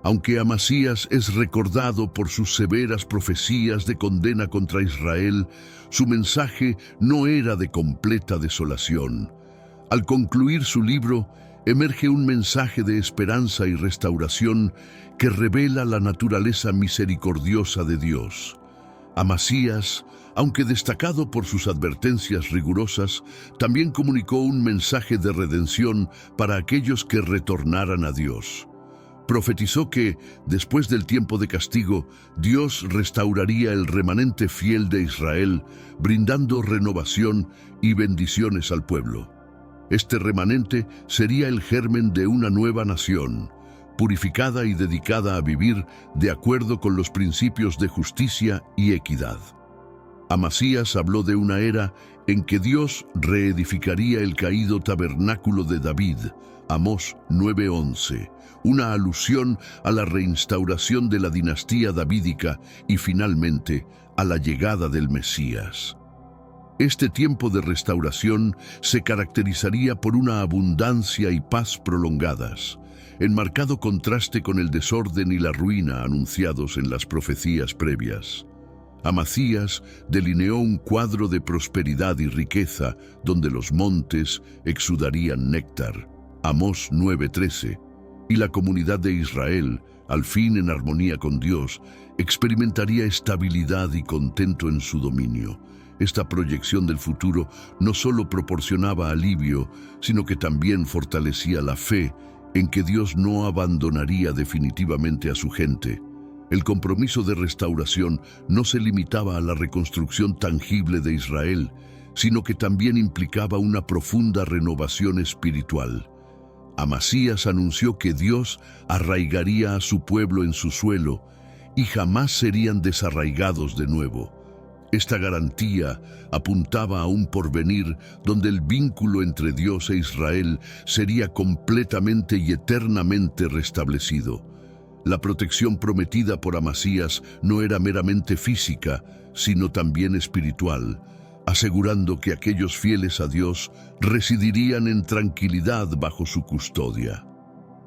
Aunque Amasías es recordado por sus severas profecías de condena contra Israel, su mensaje no era de completa desolación. Al concluir su libro, emerge un mensaje de esperanza y restauración que revela la naturaleza misericordiosa de Dios. Amasías, aunque destacado por sus advertencias rigurosas, también comunicó un mensaje de redención para aquellos que retornaran a Dios. Profetizó que, después del tiempo de castigo, Dios restauraría el remanente fiel de Israel, brindando renovación y bendiciones al pueblo. Este remanente sería el germen de una nueva nación, purificada y dedicada a vivir de acuerdo con los principios de justicia y equidad. Amasías habló de una era en que Dios reedificaría el caído tabernáculo de David, Amós 9:11, una alusión a la reinstauración de la dinastía davídica y finalmente a la llegada del Mesías. Este tiempo de restauración se caracterizaría por una abundancia y paz prolongadas, en marcado contraste con el desorden y la ruina anunciados en las profecías previas. Amasías delineó un cuadro de prosperidad y riqueza donde los montes exudarían néctar, Amós 9:13, y la comunidad de Israel, al fin en armonía con Dios, experimentaría estabilidad y contento en su dominio. Esta proyección del futuro no solo proporcionaba alivio, sino que también fortalecía la fe en que Dios no abandonaría definitivamente a su gente. El compromiso de restauración no se limitaba a la reconstrucción tangible de Israel, sino que también implicaba una profunda renovación espiritual. Amasías anunció que Dios arraigaría a su pueblo en su suelo y jamás serían desarraigados de nuevo. Esta garantía apuntaba a un porvenir donde el vínculo entre Dios e Israel sería completamente y eternamente restablecido. La protección prometida por Amasías no era meramente física, sino también espiritual, asegurando que aquellos fieles a Dios residirían en tranquilidad bajo su custodia.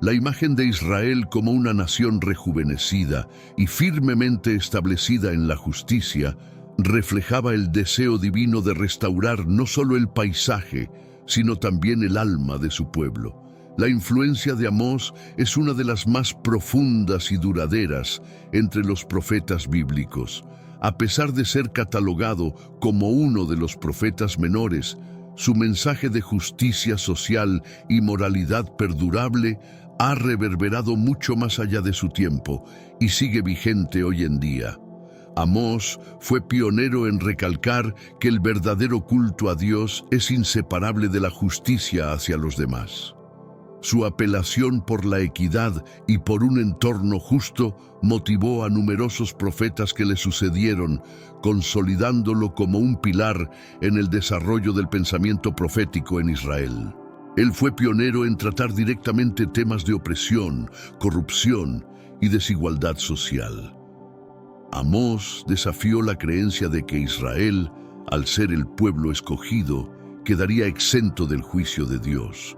La imagen de Israel como una nación rejuvenecida y firmemente establecida en la justicia reflejaba el deseo divino de restaurar no solo el paisaje, sino también el alma de su pueblo. La influencia de Amós es una de las más profundas y duraderas entre los profetas bíblicos. A pesar de ser catalogado como uno de los profetas menores, su mensaje de justicia social y moralidad perdurable ha reverberado mucho más allá de su tiempo y sigue vigente hoy en día. Amós fue pionero en recalcar que el verdadero culto a Dios es inseparable de la justicia hacia los demás. Su apelación por la equidad y por un entorno justo motivó a numerosos profetas que le sucedieron, consolidándolo como un pilar en el desarrollo del pensamiento profético en Israel. Él fue pionero en tratar directamente temas de opresión, corrupción y desigualdad social. Amós desafió la creencia de que Israel, al ser el pueblo escogido, quedaría exento del juicio de Dios.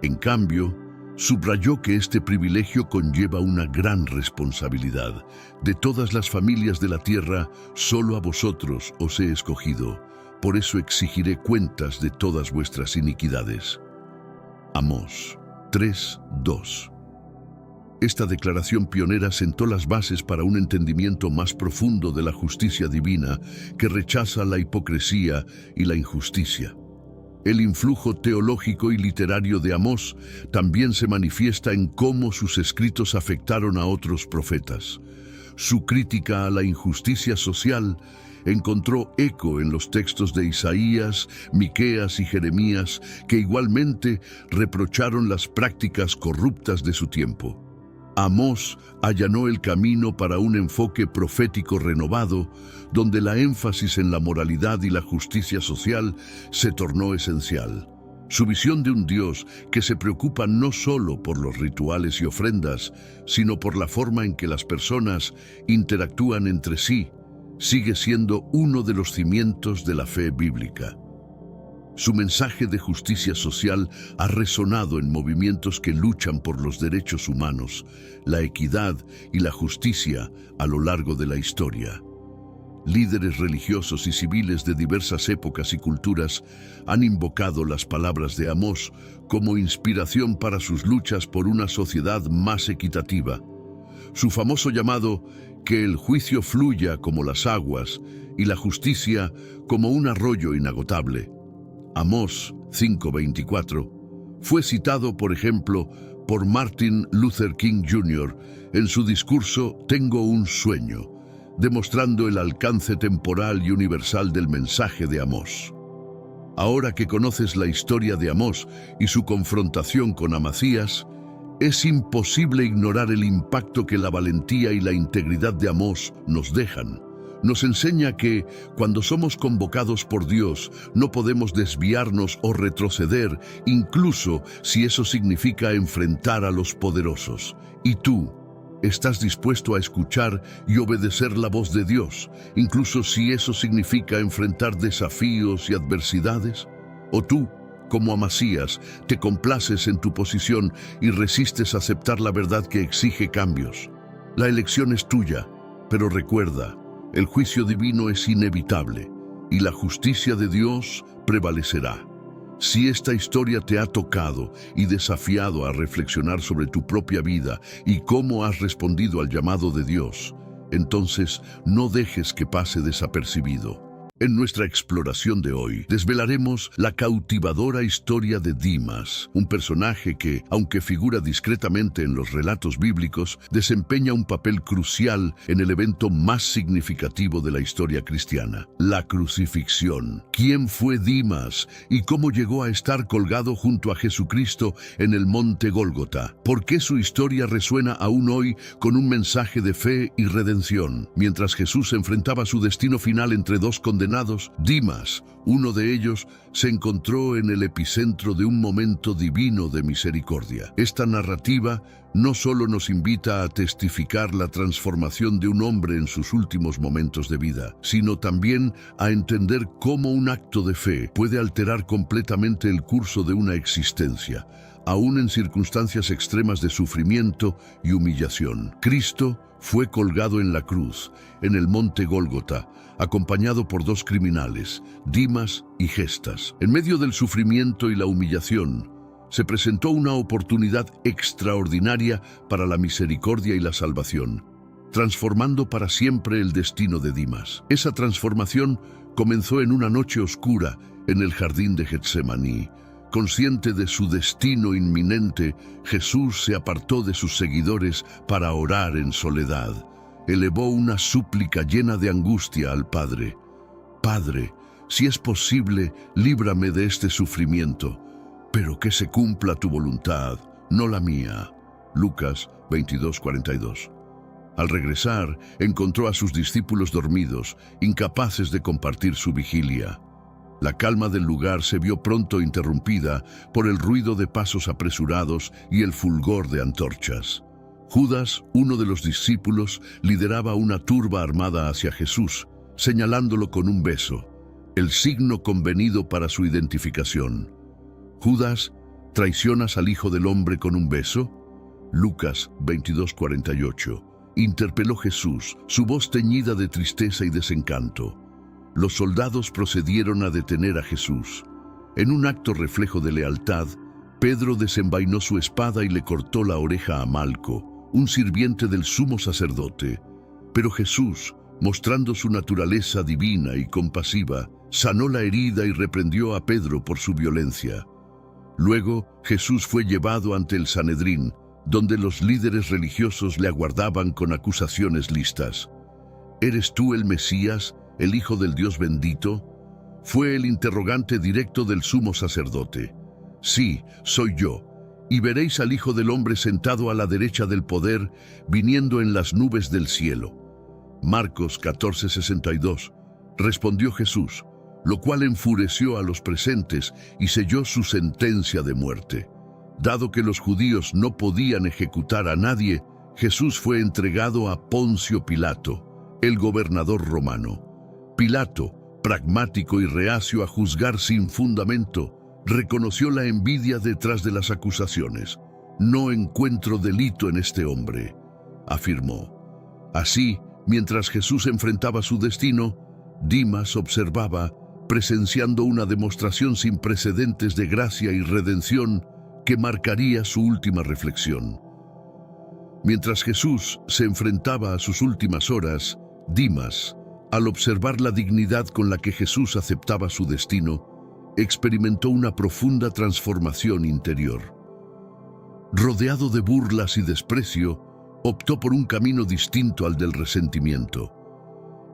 En cambio, subrayó que este privilegio conlleva una gran responsabilidad. De todas las familias de la tierra, solo a vosotros os he escogido. Por eso exigiré cuentas de todas vuestras iniquidades. Amós 3:2. Esta declaración pionera sentó las bases para un entendimiento más profundo de la justicia divina que rechaza la hipocresía y la injusticia. El influjo teológico y literario de Amós también se manifiesta en cómo sus escritos afectaron a otros profetas. Su crítica a la injusticia social encontró eco en los textos de Isaías, Miqueas y Jeremías, que igualmente reprocharon las prácticas corruptas de su tiempo. Amós allanó el camino para un enfoque profético renovado, donde la énfasis en la moralidad y la justicia social se tornó esencial. Su visión de un Dios que se preocupa no solo por los rituales y ofrendas, sino por la forma en que las personas interactúan entre sí, sigue siendo uno de los cimientos de la fe bíblica. Su mensaje de justicia social ha resonado en movimientos que luchan por los derechos humanos, la equidad y la justicia a lo largo de la historia. Líderes religiosos y civiles de diversas épocas y culturas han invocado las palabras de Amós como inspiración para sus luchas por una sociedad más equitativa. Su famoso llamado "que el juicio fluya como las aguas y la justicia como un arroyo inagotable", Amós 5:24, fue citado, por ejemplo, por Martin Luther King Jr. en su discurso "Tengo un sueño", demostrando el alcance temporal y universal del mensaje de Amós. Ahora que conoces la historia de Amós y su confrontación con Amasías, es imposible ignorar el impacto que la valentía y la integridad de Amós nos dejan. Nos enseña que, cuando somos convocados por Dios, no podemos desviarnos o retroceder, incluso si eso significa enfrentar a los poderosos. ¿Y tú? ¿Estás dispuesto a escuchar y obedecer la voz de Dios, incluso si eso significa enfrentar desafíos y adversidades? ¿O tú, como Amasías, te complaces en tu posición y resistes aceptar la verdad que exige cambios? La elección es tuya, pero recuerda, el juicio divino es inevitable y la justicia de Dios prevalecerá. Si esta historia te ha tocado y desafiado a reflexionar sobre tu propia vida y cómo has respondido al llamado de Dios, entonces no dejes que pase desapercibido. En nuestra exploración de hoy, desvelaremos la cautivadora historia de Dimas, un personaje que, aunque figura discretamente en los relatos bíblicos, desempeña un papel crucial en el evento más significativo de la historia cristiana, la crucifixión. ¿Quién fue Dimas y cómo llegó a estar colgado junto a Jesucristo en el monte Gólgota? ¿Por qué su historia resuena aún hoy con un mensaje de fe y redención? Mientras Jesús enfrentaba su destino final entre dos condenados, Dimas, uno de ellos, se encontró en el epicentro de un momento divino de misericordia. Esta narrativa no solo nos invita a testificar la transformación de un hombre en sus últimos momentos de vida, sino también a entender cómo un acto de fe puede alterar completamente el curso de una existencia, aún en circunstancias extremas de sufrimiento y humillación. Cristo fue colgado en la cruz, en el monte Gólgota, acompañado por dos criminales, Dimas y Gestas. En medio del sufrimiento y la humillación, se presentó una oportunidad extraordinaria para la misericordia y la salvación, transformando para siempre el destino de Dimas. Esa transformación comenzó en una noche oscura en el jardín de Getsemaní. Consciente de su destino inminente, Jesús se apartó de sus seguidores para orar en soledad. Elevó una súplica llena de angustia al Padre. Padre, si es posible, líbrame de este sufrimiento, pero que se cumpla tu voluntad, no la mía. Lucas 22:42. Al regresar, encontró a sus discípulos dormidos, incapaces de compartir su vigilia. La calma del lugar se vio pronto interrumpida por el ruido de pasos apresurados y el fulgor de antorchas. Judas, uno de los discípulos, lideraba una turba armada hacia Jesús, señalándolo con un beso, el signo convenido para su identificación. Judas, ¿traicionas al Hijo del Hombre con un beso? Lucas 22:48. Interpeló Jesús, su voz teñida de tristeza y desencanto. Los soldados procedieron a detener a Jesús. En un acto reflejo de lealtad, Pedro desenvainó su espada y le cortó la oreja a Malco, un sirviente del sumo sacerdote. Pero Jesús, mostrando su naturaleza divina y compasiva, sanó la herida y reprendió a Pedro por su violencia. Luego, Jesús fue llevado ante el Sanedrín, donde los líderes religiosos le aguardaban con acusaciones listas. ¿Eres tú el Mesías? el Hijo del Dios bendito? Fue el interrogante directo del sumo sacerdote. Sí, soy yo. Y veréis al Hijo del Hombre sentado a la derecha del poder, viniendo en las nubes del cielo. Marcos 14:62. Respondió Jesús, lo cual enfureció a los presentes y selló su sentencia de muerte. Dado que los judíos no podían ejecutar a nadie, Jesús fue entregado a Poncio Pilato, el gobernador romano. Pilato, pragmático y reacio a juzgar sin fundamento, reconoció la envidia detrás de las acusaciones. No encuentro delito en este hombre, afirmó. Así, mientras Jesús enfrentaba su destino, Dimas observaba, presenciando una demostración sin precedentes de gracia y redención que marcaría su última reflexión. Mientras Jesús se enfrentaba a sus últimas horas, Dimas, al observar la dignidad con la que Jesús aceptaba su destino, experimentó una profunda transformación interior. Rodeado de burlas y desprecio, optó por un camino distinto al del resentimiento.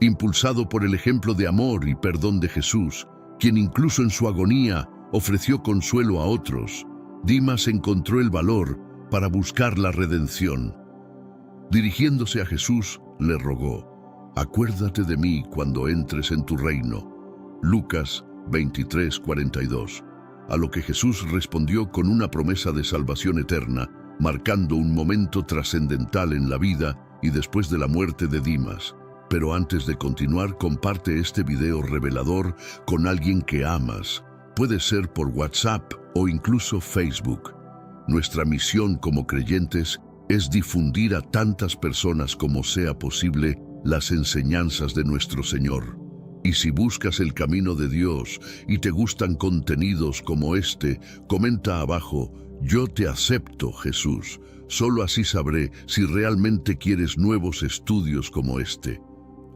Impulsado por el ejemplo de amor y perdón de Jesús, quien incluso en su agonía ofreció consuelo a otros, Dimas encontró el valor para buscar la redención. Dirigiéndose a Jesús, le rogó, «Acuérdate de mí cuando entres en tu reino». Lucas 23:42, a lo que Jesús respondió con una promesa de salvación eterna, marcando un momento trascendental en la vida y después de la muerte de Dimas. Pero antes de continuar, comparte este video revelador con alguien que amas. Puede ser por WhatsApp o incluso Facebook. Nuestra misión como creyentes es difundir a tantas personas como sea posible las enseñanzas de nuestro Señor. Y si buscas el camino de Dios y te gustan contenidos como este, comenta abajo, «Yo te acepto, Jesús». Solo así sabré si realmente quieres nuevos estudios como este.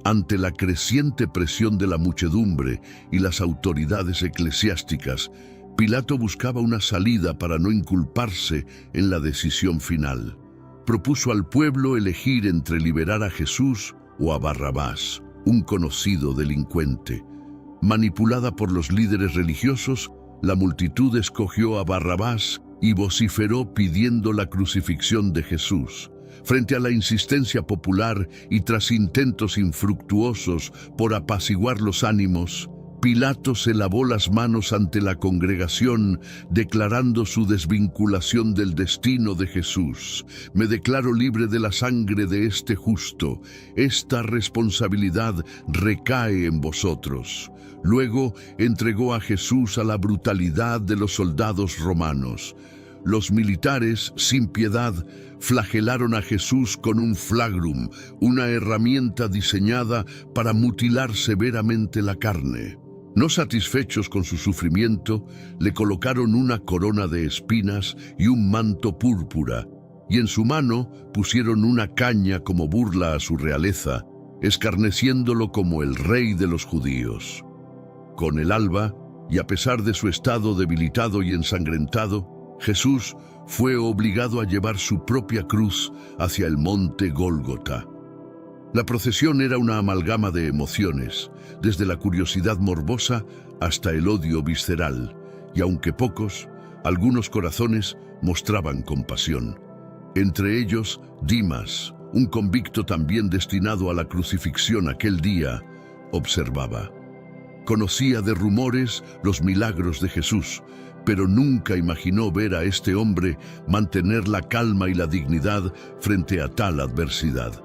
Ante la creciente presión de la muchedumbre y las autoridades eclesiásticas, Pilato buscaba una salida para no inculparse en la decisión final. Propuso al pueblo elegir entre liberar a Jesús o a Barrabás, un conocido delincuente. Manipulada por los líderes religiosos, la multitud escogió a Barrabás y vociferó pidiendo la crucifixión de Jesús. Frente a la insistencia popular y tras intentos infructuosos por apaciguar los ánimos, Pilato se lavó las manos ante la congregación, declarando su desvinculación del destino de Jesús. «Me declaro libre de la sangre de este justo. Esta responsabilidad recae en vosotros». Luego entregó a Jesús a la brutalidad de los soldados romanos. Los militares, sin piedad, flagelaron a Jesús con un flagrum, una herramienta diseñada para mutilar severamente la carne. No satisfechos con su sufrimiento, le colocaron una corona de espinas y un manto púrpura, y en su mano pusieron una caña como burla a su realeza, escarneciéndolo como el rey de los judíos. Con el alba, y a pesar de su estado debilitado y ensangrentado, Jesús fue obligado a llevar su propia cruz hacia el monte Gólgota. La procesión era una amalgama de emociones, desde la curiosidad morbosa hasta el odio visceral, y aunque pocos, algunos corazones mostraban compasión. Entre ellos, Dimas, un convicto también destinado a la crucifixión aquel día, observaba. Conocía de rumores los milagros de Jesús, pero nunca imaginó ver a este hombre mantener la calma y la dignidad frente a tal adversidad.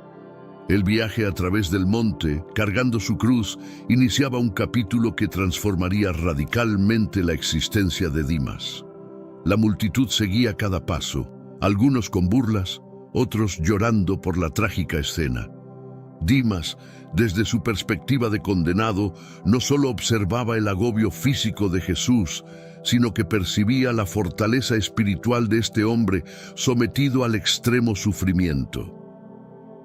El viaje a través del monte, cargando su cruz, iniciaba un capítulo que transformaría radicalmente la existencia de Dimas. La multitud seguía cada paso, algunos con burlas, otros llorando por la trágica escena. Dimas, desde su perspectiva de condenado, no solo observaba el agobio físico de Jesús, sino que percibía la fortaleza espiritual de este hombre sometido al extremo sufrimiento.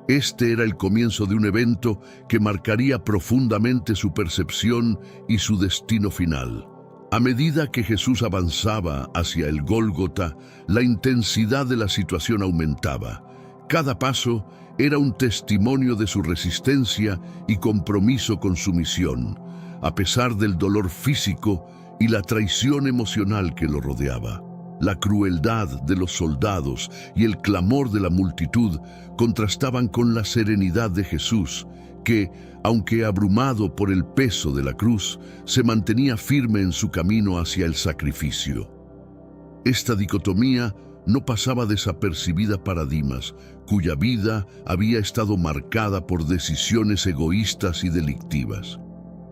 Este era el comienzo de un evento que marcaría profundamente su percepción y su destino final. A medida que Jesús avanzaba hacia el Gólgota, la intensidad de la situación aumentaba. Cada paso era un testimonio de su resistencia y compromiso con su misión, a pesar del dolor físico y la traición emocional que lo rodeaba. La crueldad de los soldados y el clamor de la multitud contrastaban con la serenidad de Jesús, que, aunque abrumado por el peso de la cruz, se mantenía firme en su camino hacia el sacrificio. Esta dicotomía no pasaba desapercibida para Dimas, cuya vida había estado marcada por decisiones egoístas y delictivas.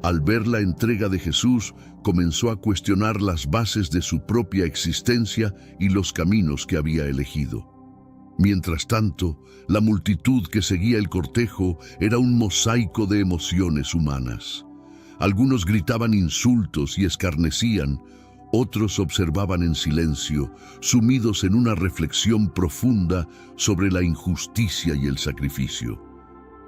Al ver la entrega de Jesús, comenzó a cuestionar las bases de su propia existencia y los caminos que había elegido. Mientras tanto, la multitud que seguía el cortejo era un mosaico de emociones humanas. Algunos gritaban insultos y escarnecían, otros observaban en silencio, sumidos en una reflexión profunda sobre la injusticia y el sacrificio.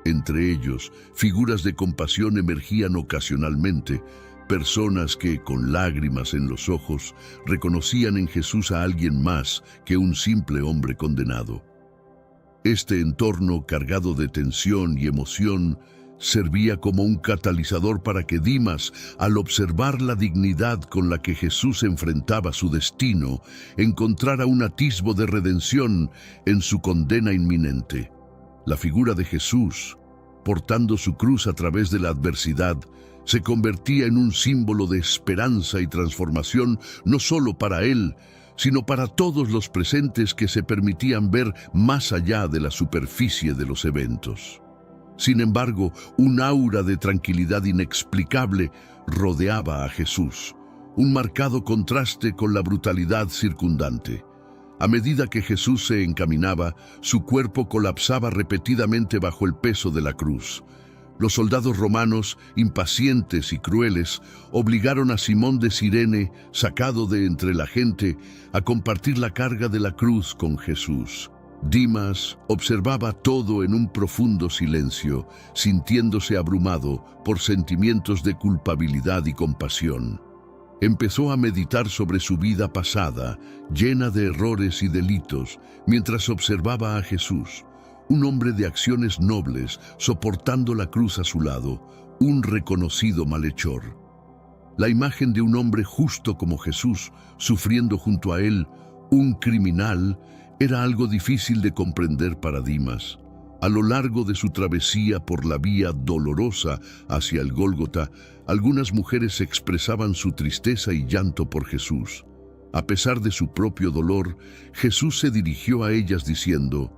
Entre ellos, figuras de compasión emergían ocasionalmente, personas que, con lágrimas en los ojos, reconocían en Jesús a alguien más que un simple hombre condenado. Este entorno, cargado de tensión y emoción, servía como un catalizador para que Dimas, al observar la dignidad con la que Jesús enfrentaba su destino, encontrara un atisbo de redención en su condena inminente. La figura de Jesús, portando su cruz a través de la adversidad, se convertía en un símbolo de esperanza y transformación no solo para él, sino para todos los presentes que se permitían ver más allá de la superficie de los eventos. Sin embargo, un aura de tranquilidad inexplicable rodeaba a Jesús, un marcado contraste con la brutalidad circundante. A medida que Jesús se encaminaba, su cuerpo colapsaba repetidamente bajo el peso de la cruz. Los soldados romanos, impacientes y crueles, obligaron a Simón de Cirene, sacado de entre la gente, a compartir la carga de la cruz con Jesús. Dimas observaba todo en un profundo silencio, sintiéndose abrumado por sentimientos de culpabilidad y compasión. Empezó a meditar sobre su vida pasada, llena de errores y delitos, mientras observaba a Jesús, un hombre de acciones nobles, soportando la cruz a su lado, un reconocido malhechor. La imagen de un hombre justo como Jesús, sufriendo junto a él, un criminal, era algo difícil de comprender para Dimas. A lo largo de su travesía por la vía dolorosa hacia el Gólgota, algunas mujeres expresaban su tristeza y llanto por Jesús. A pesar de su propio dolor, Jesús se dirigió a ellas diciendo: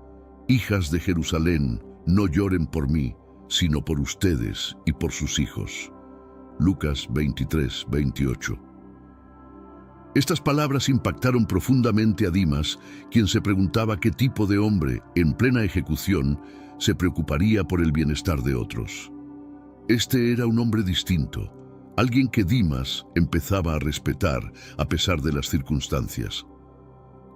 «Hijas de Jerusalén, no lloren por mí, sino por ustedes y por sus hijos». Lucas 23, 28. Estas palabras impactaron profundamente a Dimas, quien se preguntaba qué tipo de hombre, en plena ejecución, se preocuparía por el bienestar de otros. Este era un hombre distinto, alguien que Dimas empezaba a respetar a pesar de las circunstancias.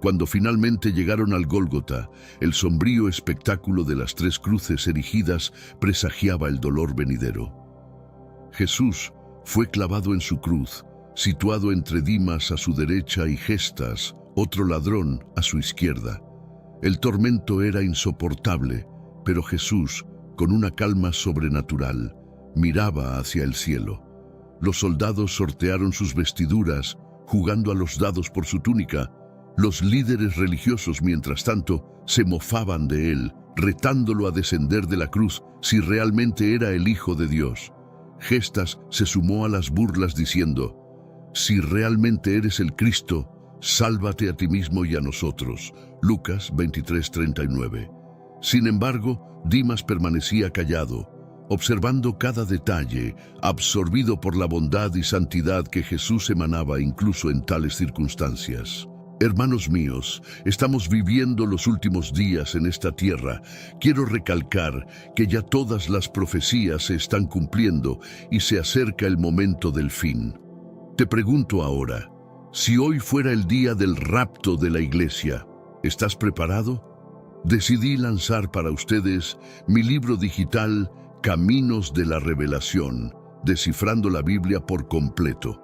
Cuando finalmente llegaron al Gólgota, el sombrío espectáculo de las tres cruces erigidas presagiaba el dolor venidero. Jesús fue clavado en su cruz, situado entre Dimas a su derecha y Gestas, otro ladrón, a su izquierda. El tormento era insoportable, pero Jesús, con una calma sobrenatural, miraba hacia el cielo. Los soldados sortearon sus vestiduras, jugando a los dados por su túnica. Los líderes religiosos, mientras tanto, se mofaban de él, retándolo a descender de la cruz si realmente era el Hijo de Dios. Gestas se sumó a las burlas diciendo: «Si realmente eres el Cristo, sálvate a ti mismo y a nosotros». Lucas 23:39. Sin embargo, Dimas permanecía callado, observando cada detalle, absorbido por la bondad y santidad que Jesús emanaba incluso en tales circunstancias. Hermanos míos, estamos viviendo los últimos días en esta tierra. Quiero recalcar que ya todas las profecías se están cumpliendo y se acerca el momento del fin. Te pregunto ahora, si hoy fuera el día del rapto de la iglesia, ¿estás preparado? Decidí lanzar para ustedes mi libro digital Caminos de la Revelación, descifrando la Biblia por completo.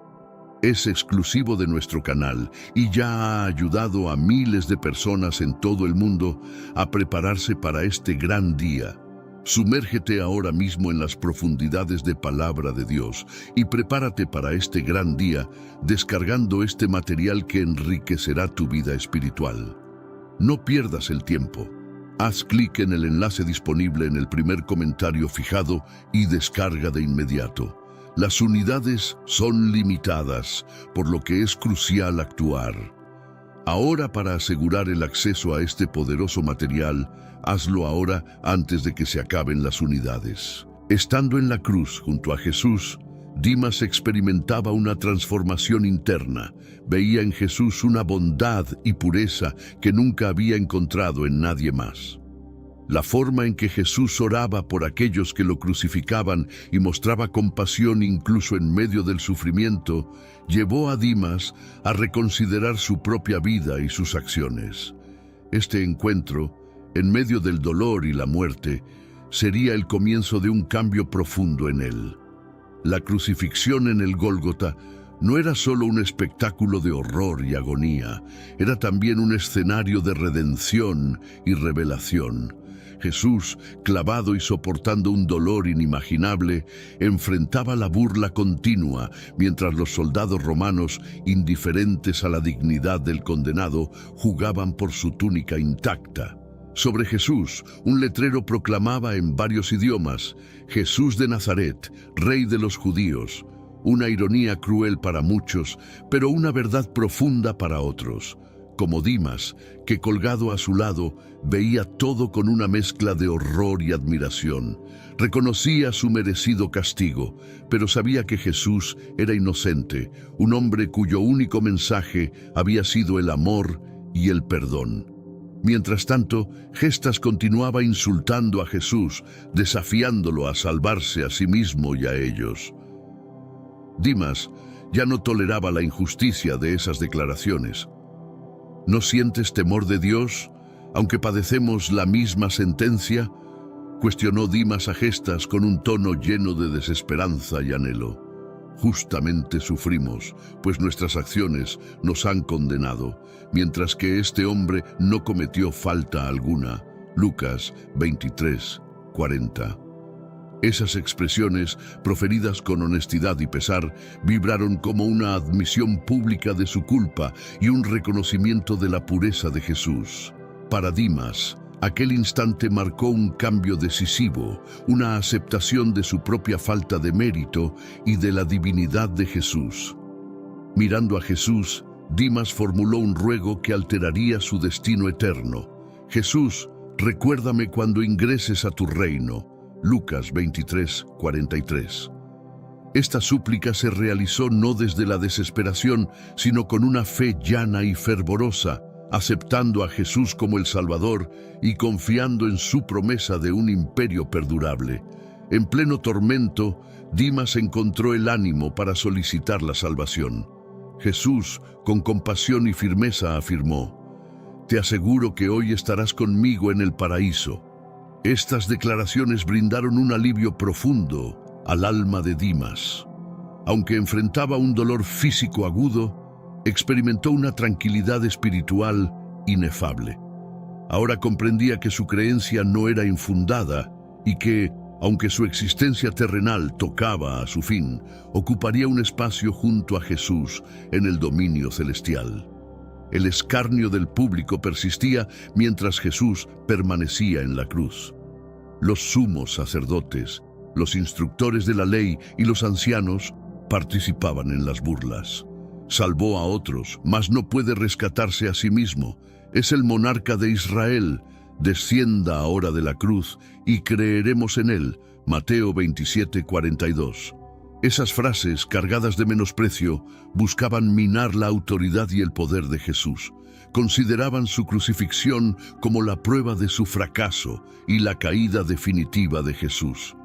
Es exclusivo de nuestro canal y ya ha ayudado a miles de personas en todo el mundo a prepararse para este gran día. Sumérgete ahora mismo en las profundidades de Palabra de Dios y prepárate para este gran día descargando este material que enriquecerá tu vida espiritual. No pierdas el tiempo. Haz clic en el enlace disponible en el primer comentario fijado y descarga de inmediato. Las unidades son limitadas, por lo que es crucial actuar. Ahora, para asegurar el acceso a este poderoso material, hazlo ahora antes de que se acaben las unidades. Estando en la cruz junto a Jesús, Dimas experimentaba una transformación interna. Veía en Jesús una bondad y pureza que nunca había encontrado en nadie más. La forma en que Jesús oraba por aquellos que lo crucificaban y mostraba compasión incluso en medio del sufrimiento, llevó a Dimas a reconsiderar su propia vida y sus acciones. Este encuentro, en medio del dolor y la muerte, sería el comienzo de un cambio profundo en él. La crucifixión en el Gólgota no era solo un espectáculo de horror y agonía, era también un escenario de redención y revelación. Jesús, clavado y soportando un dolor inimaginable, enfrentaba la burla continua, mientras los soldados romanos, indiferentes a la dignidad del condenado, jugaban por su túnica intacta. Sobre Jesús, un letrero proclamaba en varios idiomas: Jesús de Nazaret, Rey de los Judíos. Una ironía cruel para muchos, pero una verdad profunda para otros. Como Dimas, que colgado a su lado, veía todo con una mezcla de horror y admiración. Reconocía su merecido castigo, pero sabía que Jesús era inocente, un hombre cuyo único mensaje había sido el amor y el perdón. Mientras tanto, Gestas continuaba insultando a Jesús, desafiándolo a salvarse a sí mismo y a ellos. Dimas ya no toleraba la injusticia de esas declaraciones. ¿No sientes temor de Dios, aunque padecemos la misma sentencia?, cuestionó Dimas a Gestas con un tono lleno de desesperanza y anhelo. Justamente sufrimos, pues nuestras acciones nos han condenado, mientras que este hombre no cometió falta alguna. Lucas 23:40. Esas expresiones, proferidas con honestidad y pesar, vibraron como una admisión pública de su culpa y un reconocimiento de la pureza de Jesús. Para Dimas, aquel instante marcó un cambio decisivo, una aceptación de su propia falta de mérito y de la divinidad de Jesús. Mirando a Jesús, Dimas formuló un ruego que alteraría su destino eterno. Jesús, recuérdame cuando ingreses a tu reino. Lucas 23:43. Esta súplica se realizó no desde la desesperación, sino con una fe llana y fervorosa, aceptando a Jesús como el Salvador y confiando en su promesa de un imperio perdurable. En pleno tormento, Dimas encontró el ánimo para solicitar la salvación. Jesús, con compasión y firmeza, afirmó: «Te aseguro que hoy estarás conmigo en el paraíso». Estas declaraciones brindaron un alivio profundo al alma de Dimas. Aunque enfrentaba un dolor físico agudo, experimentó una tranquilidad espiritual inefable. Ahora comprendía que su creencia no era infundada y que, aunque su existencia terrenal tocaba a su fin, ocuparía un espacio junto a Jesús en el dominio celestial. El escarnio del público persistía mientras Jesús permanecía en la cruz. Los sumos sacerdotes, los instructores de la ley y los ancianos participaban en las burlas. Salvó a otros, mas no puede rescatarse a sí mismo. Es el monarca de Israel. Descienda ahora de la cruz y creeremos en él. Mateo 27:42. Esas frases, cargadas de menosprecio, buscaban minar la autoridad y el poder de Jesús. Consideraban su crucifixión como la prueba de su fracaso y la caída definitiva de Jesús.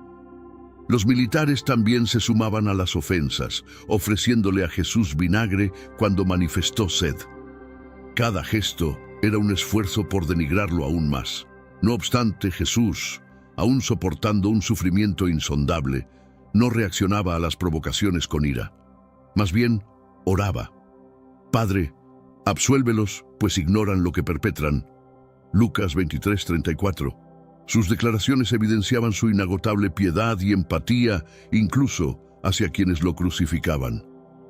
Los militares también se sumaban a las ofensas, ofreciéndole a Jesús vinagre cuando manifestó sed. Cada gesto era un esfuerzo por denigrarlo aún más. No obstante, Jesús, aún soportando un sufrimiento insondable, no reaccionaba a las provocaciones con ira. Más bien, Oraba: Padre, absuélvelos, pues ignoran lo que perpetran. Lucas 23:34. Sus declaraciones evidenciaban su inagotable piedad y empatía, incluso hacia quienes lo crucificaban.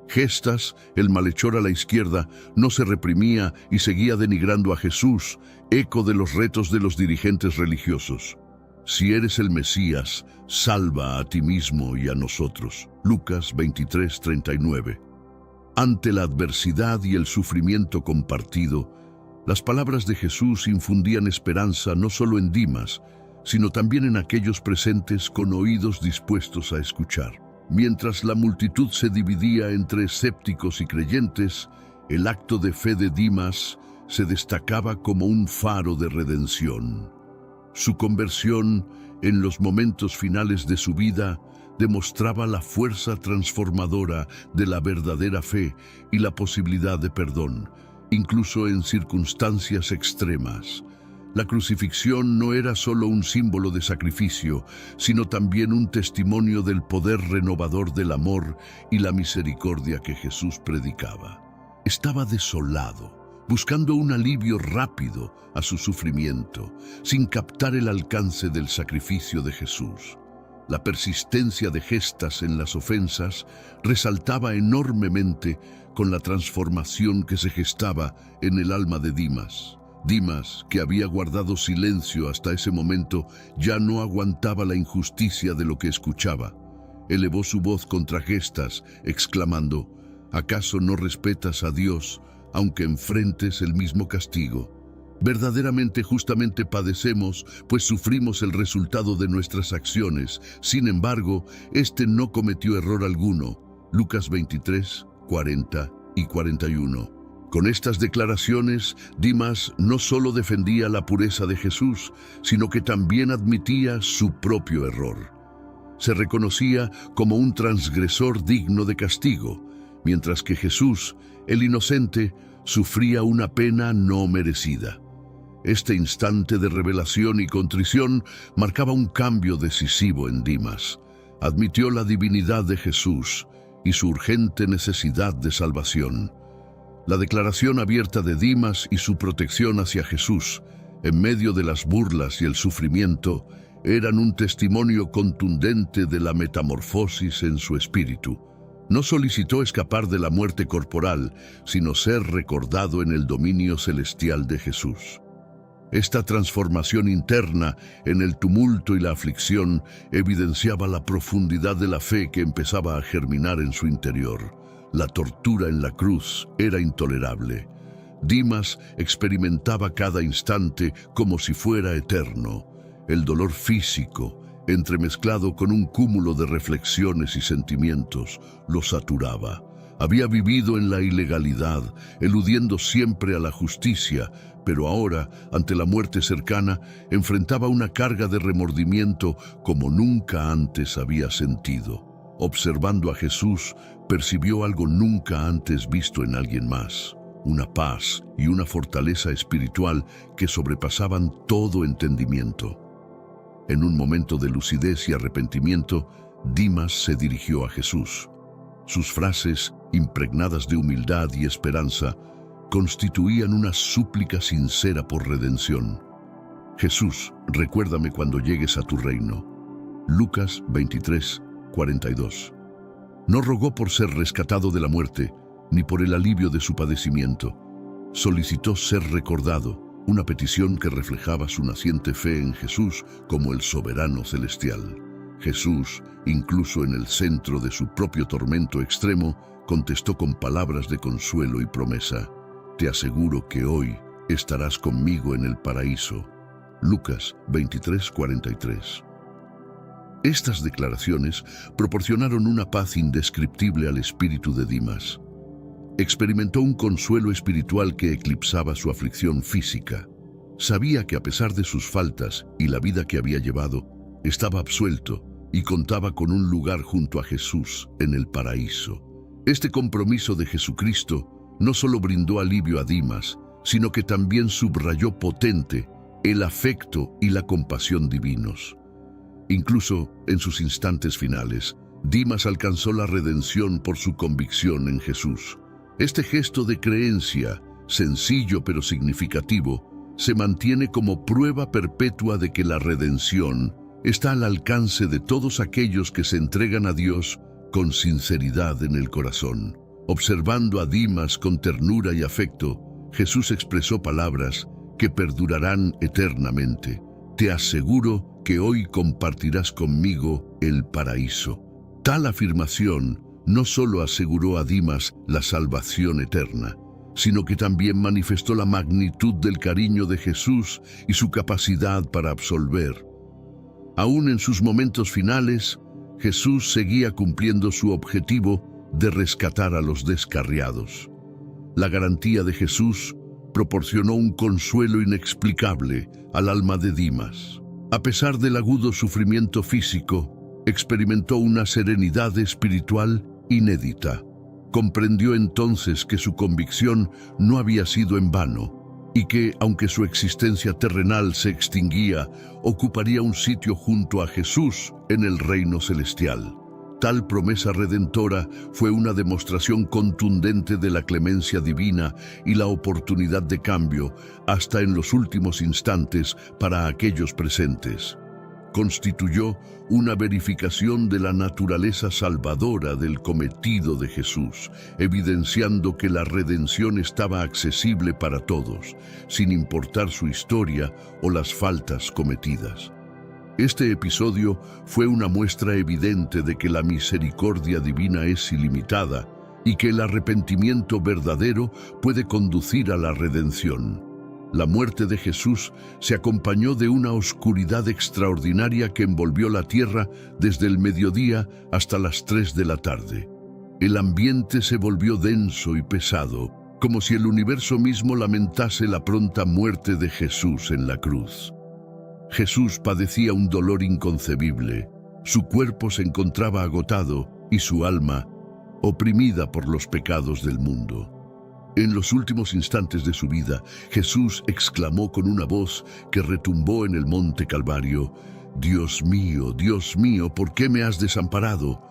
Gestas, el malhechor a la izquierda, no se reprimía y seguía denigrando a Jesús, eco de los retos de los dirigentes religiosos. Si eres el Mesías, salva a ti mismo y a nosotros. Lucas 23:39. Ante la adversidad y el sufrimiento compartido, las palabras de Jesús infundían esperanza no solo en Dimas, sino también en aquellos presentes con oídos dispuestos a escuchar. Mientras la multitud se dividía entre escépticos y creyentes, el acto de fe de Dimas se destacaba como un faro de redención. Su conversión, en los momentos finales de su vida, demostraba la fuerza transformadora de la verdadera fe y la posibilidad de perdón, incluso en circunstancias extremas. La crucifixión no era solo un símbolo de sacrificio, sino también un testimonio del poder renovador del amor y la misericordia que Jesús predicaba. Estaba desolado, buscando un alivio rápido a su sufrimiento, sin captar el alcance del sacrificio de Jesús. La persistencia de Gestas en las ofensas resaltaba enormemente con la transformación que se gestaba en el alma de Dimas. Dimas, que había guardado silencio hasta ese momento, ya no aguantaba la injusticia de lo que escuchaba. Elevó su voz contra Gestas, exclamando: ¿acaso no respetas a Dios, aunque enfrentes el mismo castigo? Verdaderamente justamente padecemos, pues sufrimos el resultado de nuestras acciones. Sin embargo, este no cometió error alguno. Lucas 23, 40 y 41. Con estas declaraciones, Dimas no solo defendía la pureza de Jesús, sino que también admitía su propio error. Se reconocía como un transgresor digno de castigo, mientras que Jesús, el inocente, sufría una pena no merecida. Este instante de revelación y contrición marcaba un cambio decisivo en Dimas. Admitió la divinidad de Jesús y su urgente necesidad de salvación. La declaración abierta de Dimas y su protección hacia Jesús, en medio de las burlas y el sufrimiento, eran un testimonio contundente de la metamorfosis en su espíritu. No solicitó escapar de la muerte corporal, sino ser recordado en el dominio celestial de Jesús. Esta transformación interna en el tumulto y la aflicción evidenciaba la profundidad de la fe que empezaba a germinar en su interior. La tortura en la cruz era intolerable. Dimas experimentaba cada instante como si fuera eterno. El dolor físico, entremezclado con un cúmulo de reflexiones y sentimientos, lo saturaba. Había vivido en la ilegalidad, eludiendo siempre a la justicia, pero ahora, ante la muerte cercana, enfrentaba una carga de remordimiento como nunca antes había sentido. Observando a Jesús, percibió algo nunca antes visto en alguien más: una paz y una fortaleza espiritual que sobrepasaban todo entendimiento. En un momento de lucidez y arrepentimiento, Dimas se dirigió a Jesús. Sus frases, impregnadas de humildad y esperanza, constituían una súplica sincera por redención. Jesús, recuérdame cuando llegues a tu reino. Lucas 23, 42. No rogó por ser rescatado de la muerte, ni por el alivio de su padecimiento. Solicitó ser recordado, una petición que reflejaba su naciente fe en Jesús como el soberano celestial. Jesús, incluso en el centro de su propio tormento extremo, contestó con palabras de consuelo y promesa: te aseguro que hoy estarás conmigo en el paraíso. Lucas 23, 43. Estas declaraciones proporcionaron una paz indescriptible al espíritu de Dimas. Experimentó un consuelo espiritual que eclipsaba su aflicción física. Sabía que a pesar de sus faltas y la vida que había llevado, estaba absuelto y contaba con un lugar junto a Jesús en el paraíso. Este compromiso de Jesucristo no solo brindó alivio a Dimas, sino que también subrayó potente el afecto y la compasión divinos. Incluso en sus instantes finales, Dimas alcanzó la redención por su convicción en Jesús. Este gesto de creencia, sencillo pero significativo, se mantiene como prueba perpetua de que la redención está al alcance de todos aquellos que se entregan a Dios con sinceridad en el corazón. Observando a Dimas con ternura y afecto, Jesús expresó palabras que perdurarán eternamente. Te aseguro que hoy compartirás conmigo el paraíso. Tal afirmación no solo aseguró a Dimas la salvación eterna, sino que también manifestó la magnitud del cariño de Jesús y su capacidad para absolver. Aún en sus momentos finales, Jesús seguía cumpliendo su objetivo de rescatar a los descarriados. La garantía de Jesús proporcionó un consuelo inexplicable al alma de Dimas. A pesar del agudo sufrimiento físico, experimentó una serenidad espiritual inédita. Comprendió entonces que su convicción no había sido en vano y que, aunque su existencia terrenal se extinguía, ocuparía un sitio junto a Jesús en el reino celestial. Tal promesa redentora fue una demostración contundente de la clemencia divina y la oportunidad de cambio, hasta en los últimos instantes, para aquellos presentes. Constituyó una verificación de la naturaleza salvadora del cometido de Jesús, evidenciando que la redención estaba accesible para todos, sin importar su historia o las faltas cometidas. Este episodio fue una muestra evidente de que la misericordia divina es ilimitada y que el arrepentimiento verdadero puede conducir a la redención. La muerte de Jesús se acompañó de una oscuridad extraordinaria que envolvió la tierra desde el mediodía hasta las 3 de la tarde. El ambiente se volvió denso y pesado, como si el universo mismo lamentase la pronta muerte de Jesús en la cruz. Jesús padecía un dolor inconcebible. Su cuerpo se encontraba agotado y su alma oprimida por los pecados del mundo. En los últimos instantes de su vida, Jesús exclamó con una voz que retumbó en el monte Calvario: Dios mío, ¿por qué me has desamparado?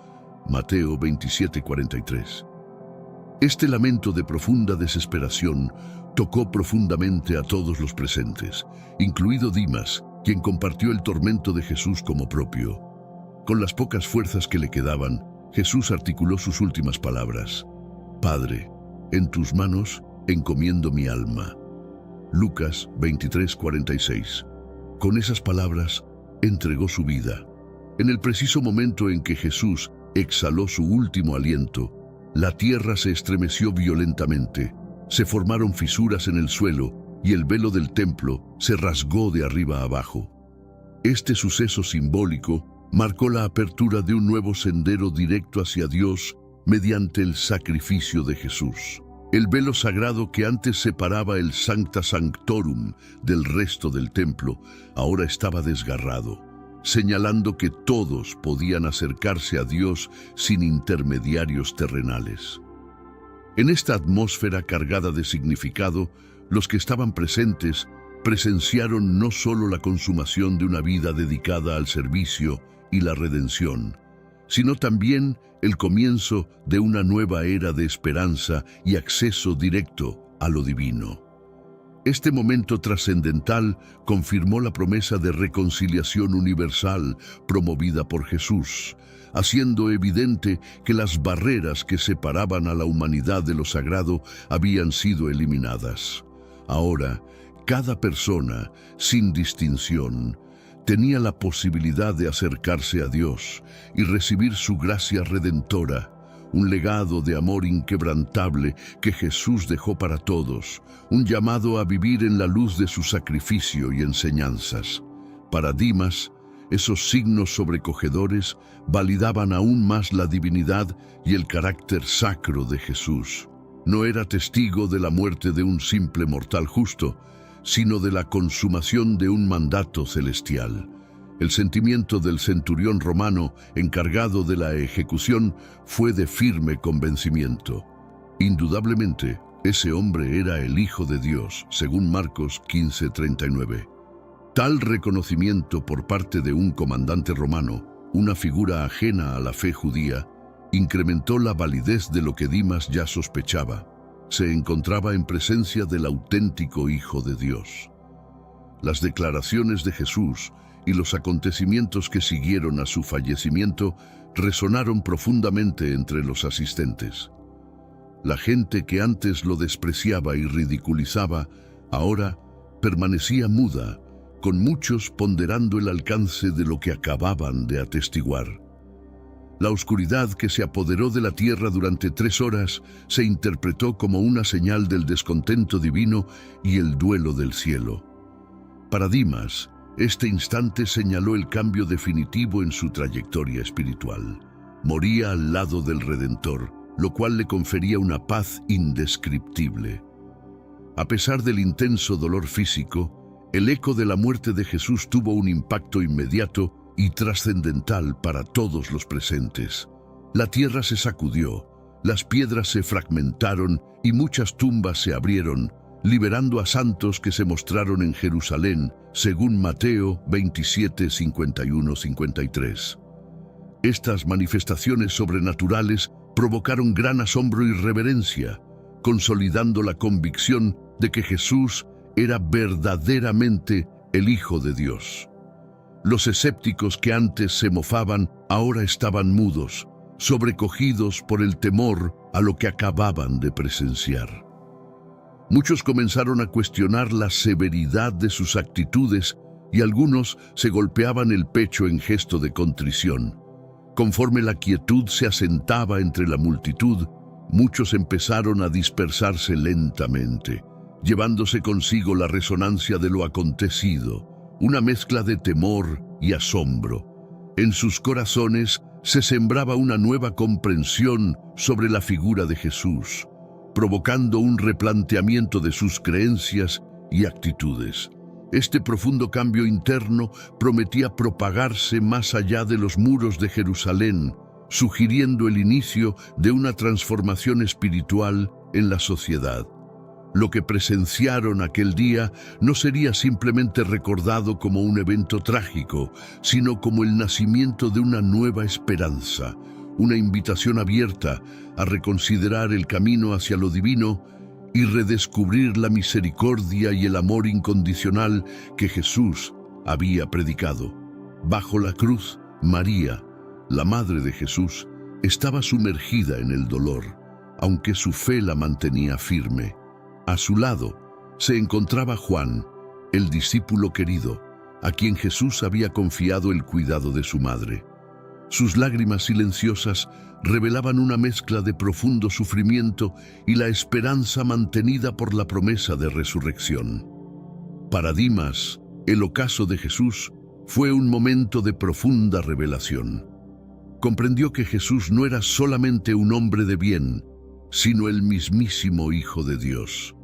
Mateo 27:43. Este lamento de profunda desesperación tocó profundamente a todos los presentes, incluido Dimas, quien compartió el tormento de Jesús como propio. Con las pocas fuerzas que le quedaban, Jesús articuló sus últimas palabras: Padre, en tus manos encomiendo mi alma. Lucas 23:46. Con esas palabras, entregó su vida. En el preciso momento en que Jesús exhaló su último aliento, la tierra se estremeció violentamente, se formaron fisuras en el suelo y el velo del templo se rasgó de arriba a abajo. Este suceso simbólico marcó la apertura de un nuevo sendero directo hacia Dios mediante el sacrificio de Jesús. El velo sagrado que antes separaba el Sancta Sanctorum del resto del templo ahora estaba desgarrado, señalando que todos podían acercarse a Dios sin intermediarios terrenales. En esta atmósfera cargada de significado, los que estaban presentes presenciaron no solo la consumación de una vida dedicada al servicio y la redención, sino también el comienzo de una nueva era de esperanza y acceso directo a lo divino. Este momento trascendental confirmó la promesa de reconciliación universal promovida por Jesús, haciendo evidente que las barreras que separaban a la humanidad de lo sagrado habían sido eliminadas. Ahora, cada persona, sin distinción, tenía la posibilidad de acercarse a Dios y recibir su gracia redentora, un legado de amor inquebrantable que Jesús dejó para todos, un llamado a vivir en la luz de su sacrificio y enseñanzas. Para Dimas, esos signos sobrecogedores validaban aún más la divinidad y el carácter sacro de Jesús. No era testigo de la muerte de un simple mortal justo, sino de la consumación de un mandato celestial. El sentimiento del centurión romano encargado de la ejecución fue de firme convencimiento. Indudablemente, ese hombre era el Hijo de Dios, según Marcos 15:39. Tal reconocimiento por parte de un comandante romano, una figura ajena a la fe judía, incrementó la validez de lo que Dimas ya sospechaba. se encontraba en presencia del auténtico Hijo de Dios. Las declaraciones de Jesús y los acontecimientos que siguieron a su fallecimiento resonaron profundamente entre los asistentes. La gente que antes lo despreciaba y ridiculizaba, ahora permanecía muda, con muchos ponderando el alcance de lo que acababan de atestiguar. La oscuridad que se apoderó de la tierra durante 3 horas se interpretó como una señal del descontento divino y el duelo del cielo. Para Dimas, este instante señaló el cambio definitivo en su trayectoria espiritual. Moría al lado del Redentor, lo cual le confería una paz indescriptible. A pesar del intenso dolor físico, el eco de la muerte de Jesús tuvo un impacto inmediato y trascendental para todos los presentes. La tierra se sacudió, las piedras se fragmentaron y muchas tumbas se abrieron, liberando a santos que se mostraron en Jerusalén, según Mateo 27, 51-53. Estas manifestaciones sobrenaturales provocaron gran asombro y reverencia, consolidando la convicción de que Jesús era verdaderamente el Hijo de Dios. Los escépticos que antes se mofaban ahora estaban mudos, sobrecogidos por el temor a lo que acababan de presenciar. Muchos comenzaron a cuestionar la severidad de sus actitudes y algunos se golpeaban el pecho en gesto de contrición. Conforme la quietud se asentaba entre la multitud, muchos empezaron a dispersarse lentamente, llevándose consigo la resonancia de lo acontecido, una mezcla de temor y asombro. En sus corazones se sembraba una nueva comprensión sobre la figura de Jesús, provocando un replanteamiento de sus creencias y actitudes. Este profundo cambio interno prometía propagarse más allá de los muros de Jerusalén, sugiriendo el inicio de una transformación espiritual en la sociedad. Lo que presenciaron aquel día no sería simplemente recordado como un evento trágico, sino como el nacimiento de una nueva esperanza, una invitación abierta a reconsiderar el camino hacia lo divino y redescubrir la misericordia y el amor incondicional que Jesús había predicado. Bajo la cruz, María, la madre de Jesús, estaba sumergida en el dolor, aunque su fe la mantenía firme. A su lado se encontraba Juan, el discípulo querido, a quien Jesús había confiado el cuidado de su madre. Sus lágrimas silenciosas revelaban una mezcla de profundo sufrimiento y la esperanza mantenida por la promesa de resurrección. Para Dimas, el ocaso de Jesús fue un momento de profunda revelación. Comprendió que Jesús no era solamente un hombre de bien, sino el mismísimo Hijo de Dios.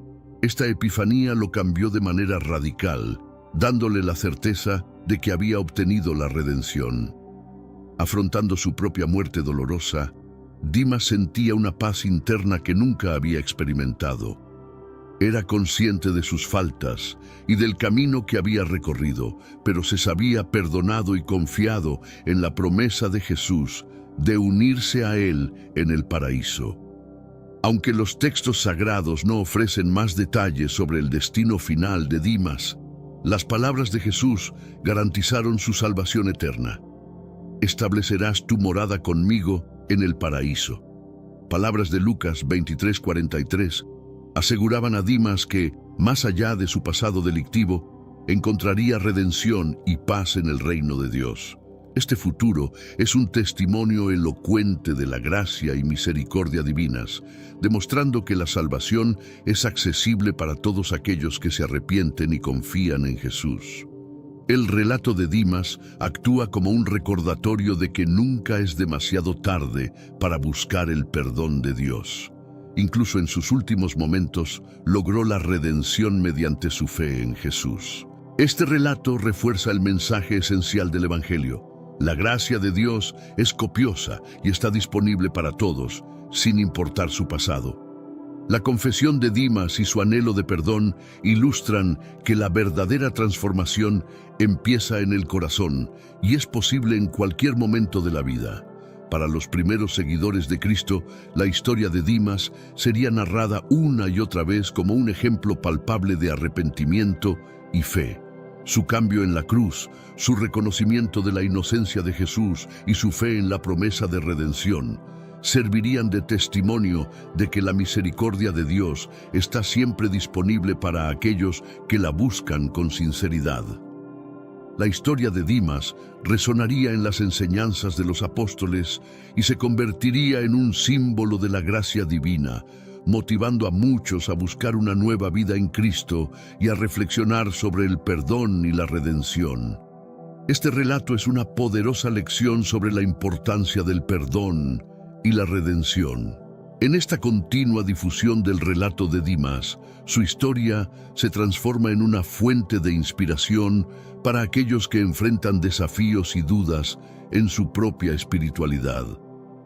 Esta epifanía lo cambió de manera radical, dándole la certeza de que había obtenido la redención. Afrontando su propia muerte dolorosa, Dimas sentía una paz interna que nunca había experimentado. Era consciente de sus faltas y del camino que había recorrido, pero se sabía perdonado y confiado en la promesa de Jesús de unirse a Él en el paraíso. Aunque los textos sagrados no ofrecen más detalles sobre el destino final de Dimas, las palabras de Jesús garantizaron su salvación eterna. Establecerás tu morada conmigo en el paraíso. Palabras de Lucas 23:43 aseguraban a Dimas que, más allá de su pasado delictivo, encontraría redención y paz en el reino de Dios. Este futuro es un testimonio elocuente de la gracia y misericordia divinas, demostrando que la salvación es accesible para todos aquellos que se arrepienten y confían en Jesús. El relato de Dimas actúa como un recordatorio de que nunca es demasiado tarde para buscar el perdón de Dios. Incluso en sus últimos momentos, logró la redención mediante su fe en Jesús. Este relato refuerza el mensaje esencial del Evangelio. La gracia de Dios es copiosa y está disponible para todos, sin importar su pasado. La confesión de Dimas y su anhelo de perdón ilustran que la verdadera transformación empieza en el corazón y es posible en cualquier momento de la vida. Para los primeros seguidores de Cristo, la historia de Dimas sería narrada una y otra vez como un ejemplo palpable de arrepentimiento y fe. Su cambio en la cruz, su reconocimiento de la inocencia de Jesús y su fe en la promesa de redención servirían de testimonio de que la misericordia de Dios está siempre disponible para aquellos que la buscan con sinceridad. La historia de Dimas resonaría en las enseñanzas de los apóstoles y se convertiría en un símbolo de la gracia divina, motivando a muchos a buscar una nueva vida en Cristo y a reflexionar sobre el perdón y la redención. Este relato es una poderosa lección sobre la importancia del perdón y la redención. En esta continua difusión del relato de Dimas, su historia se transforma en una fuente de inspiración para aquellos que enfrentan desafíos y dudas en su propia espiritualidad.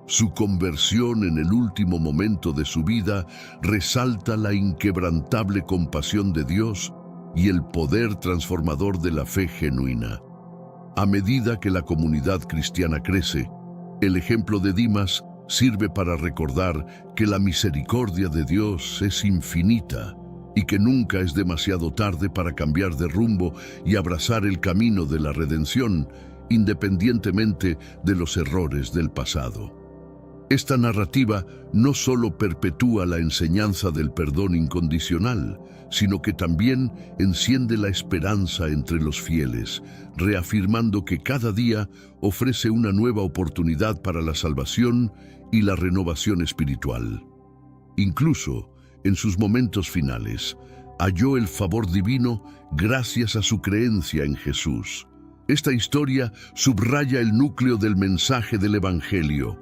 Su conversión en el último momento de su vida resalta la inquebrantable compasión de Dios y el poder transformador de la fe genuina. A medida que la comunidad cristiana crece, el ejemplo de Dimas sirve para recordar que la misericordia de Dios es infinita y que nunca es demasiado tarde para cambiar de rumbo y abrazar el camino de la redención, independientemente de los errores del pasado. Esta narrativa no solo perpetúa la enseñanza del perdón incondicional, sino que también enciende la esperanza entre los fieles, reafirmando que cada día ofrece una nueva oportunidad para la salvación y la renovación espiritual. Incluso, en sus momentos finales, halló el favor divino gracias a su creencia en Jesús. Esta historia subraya el núcleo del mensaje del Evangelio.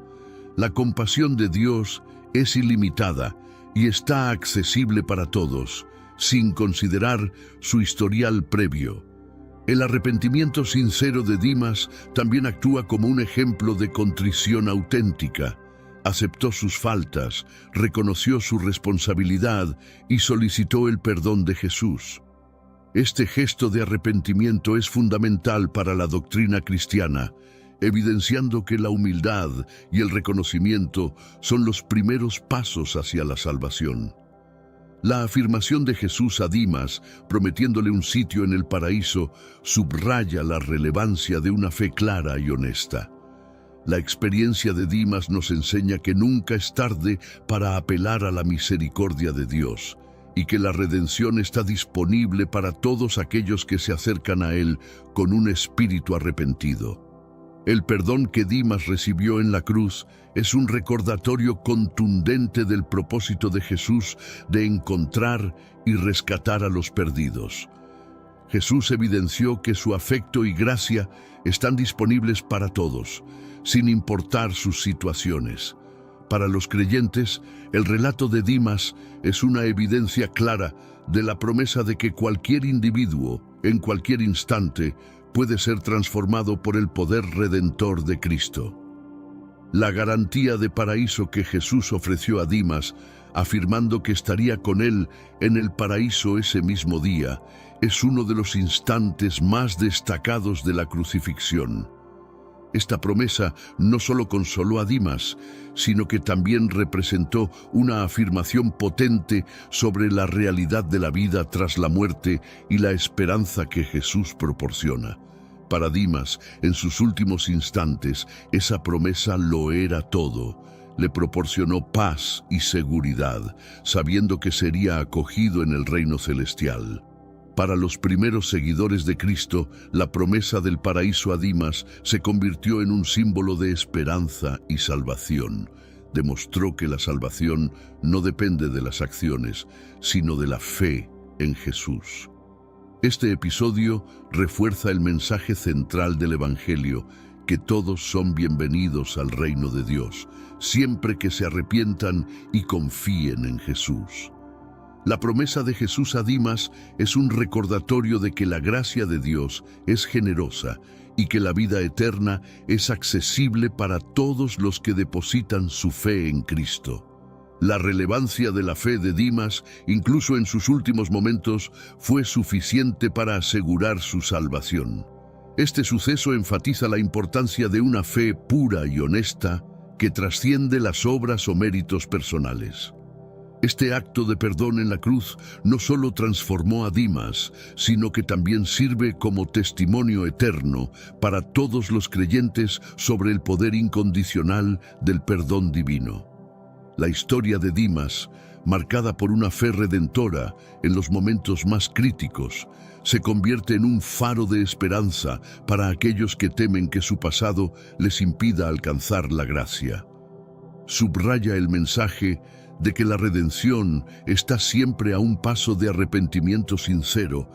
La compasión de Dios es ilimitada y está accesible para todos, sin considerar su historial previo. El arrepentimiento sincero de Dimas también actúa como un ejemplo de contrición auténtica. Aceptó sus faltas, reconoció su responsabilidad y solicitó el perdón de Jesús. Este gesto de arrepentimiento es fundamental para la doctrina cristiana, evidenciando que la humildad y el reconocimiento son los primeros pasos hacia la salvación. La afirmación de Jesús a Dimas, prometiéndole un sitio en el paraíso, subraya la relevancia de una fe clara y honesta. La experiencia de Dimas nos enseña que nunca es tarde para apelar a la misericordia de Dios y que la redención está disponible para todos aquellos que se acercan a Él con un espíritu arrepentido. El perdón que Dimas recibió en la cruz es un recordatorio contundente del propósito de Jesús de encontrar y rescatar a los perdidos. Jesús evidenció que su afecto y gracia están disponibles para todos, sin importar sus situaciones. Para los creyentes, el relato de Dimas es una evidencia clara de la promesa de que cualquier individuo, en cualquier instante, puede ser transformado por el poder redentor de Cristo. La garantía de paraíso que Jesús ofreció a Dimas, afirmando que estaría con él en el paraíso ese mismo día, es uno de los instantes más destacados de la crucifixión. Esta promesa no solo consoló a Dimas, sino que también representó una afirmación potente sobre la realidad de la vida tras la muerte y la esperanza que Jesús proporciona. Para Dimas, en sus últimos instantes, esa promesa lo era todo. Le proporcionó paz y seguridad, sabiendo que sería acogido en el reino celestial. Para los primeros seguidores de Cristo, la promesa del paraíso a Dimas se convirtió en un símbolo de esperanza y salvación. Demostró que la salvación no depende de las acciones, sino de la fe en Jesús. Este episodio refuerza el mensaje central del Evangelio, que todos son bienvenidos al reino de Dios, siempre que se arrepientan y confíen en Jesús. La promesa de Jesús a Dimas es un recordatorio de que la gracia de Dios es generosa y que la vida eterna es accesible para todos los que depositan su fe en Cristo. La relevancia de la fe de Dimas, incluso en sus últimos momentos, fue suficiente para asegurar su salvación. Este suceso enfatiza la importancia de una fe pura y honesta que trasciende las obras o méritos personales. Este acto de perdón en la cruz no solo transformó a Dimas, sino que también sirve como testimonio eterno para todos los creyentes sobre el poder incondicional del perdón divino. La historia de Dimas, marcada por una fe redentora en los momentos más críticos, se convierte en un faro de esperanza para aquellos que temen que su pasado les impida alcanzar la gracia. Subraya el mensaje de que la redención está siempre a un paso de arrepentimiento sincero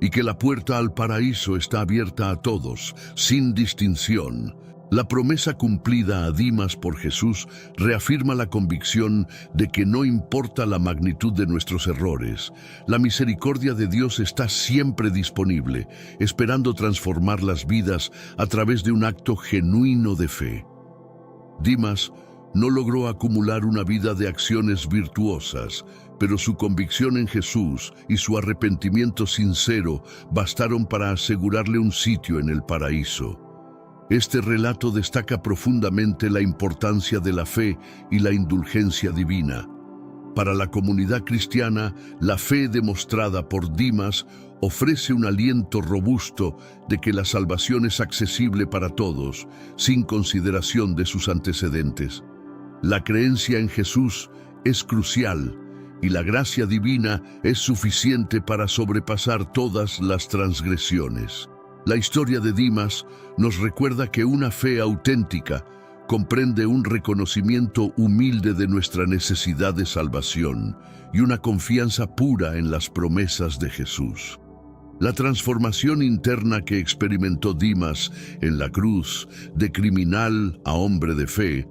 y que la puerta al paraíso está abierta a todos, sin distinción. La promesa cumplida a Dimas por Jesús reafirma la convicción de que no importa la magnitud de nuestros errores, la misericordia de Dios está siempre disponible, esperando transformar las vidas a través de un acto genuino de fe. Dimas no logró acumular una vida de acciones virtuosas, pero su convicción en Jesús y su arrepentimiento sincero bastaron para asegurarle un sitio en el paraíso. Este relato destaca profundamente la importancia de la fe y la indulgencia divina. Para la comunidad cristiana, la fe demostrada por Dimas ofrece un aliento robusto de que la salvación es accesible para todos, sin consideración de sus antecedentes. La creencia en Jesús es crucial y la gracia divina es suficiente para sobrepasar todas las transgresiones. La historia de Dimas nos recuerda que una fe auténtica comprende un reconocimiento humilde de nuestra necesidad de salvación y una confianza pura en las promesas de Jesús. La transformación interna que experimentó Dimas en la cruz, de criminal a hombre de fe,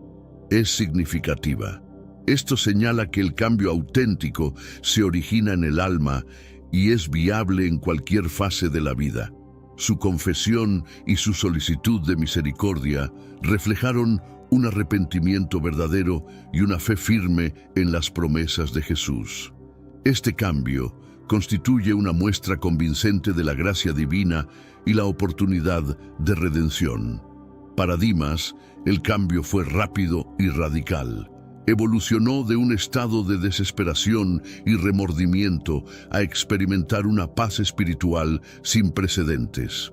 es significativa. Esto señala que el cambio auténtico se origina en el alma y es viable en cualquier fase de la vida. Su confesión y su solicitud de misericordia reflejaron un arrepentimiento verdadero y una fe firme en las promesas de Jesús. Este cambio constituye una muestra convincente de la gracia divina y la oportunidad de redención. Para Dimas, el cambio fue rápido y radical. Evolucionó de un estado de desesperación y remordimiento a experimentar una paz espiritual sin precedentes.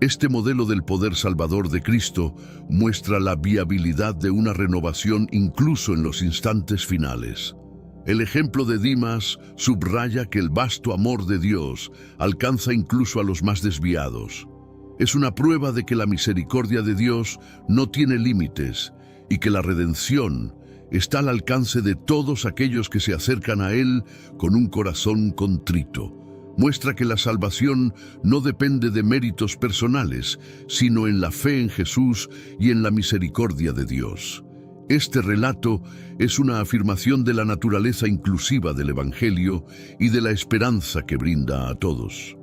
Este modelo del poder salvador de Cristo muestra la viabilidad de una renovación incluso en los instantes finales. El ejemplo de Dimas subraya que el vasto amor de Dios alcanza incluso a los más desviados. Es una prueba de que la misericordia de Dios no tiene límites y que la redención está al alcance de todos aquellos que se acercan a Él con un corazón contrito. Muestra que la salvación no depende de méritos personales, sino en la fe en Jesús y en la misericordia de Dios. Este relato es una afirmación de la naturaleza inclusiva del Evangelio y de la esperanza que brinda a todos.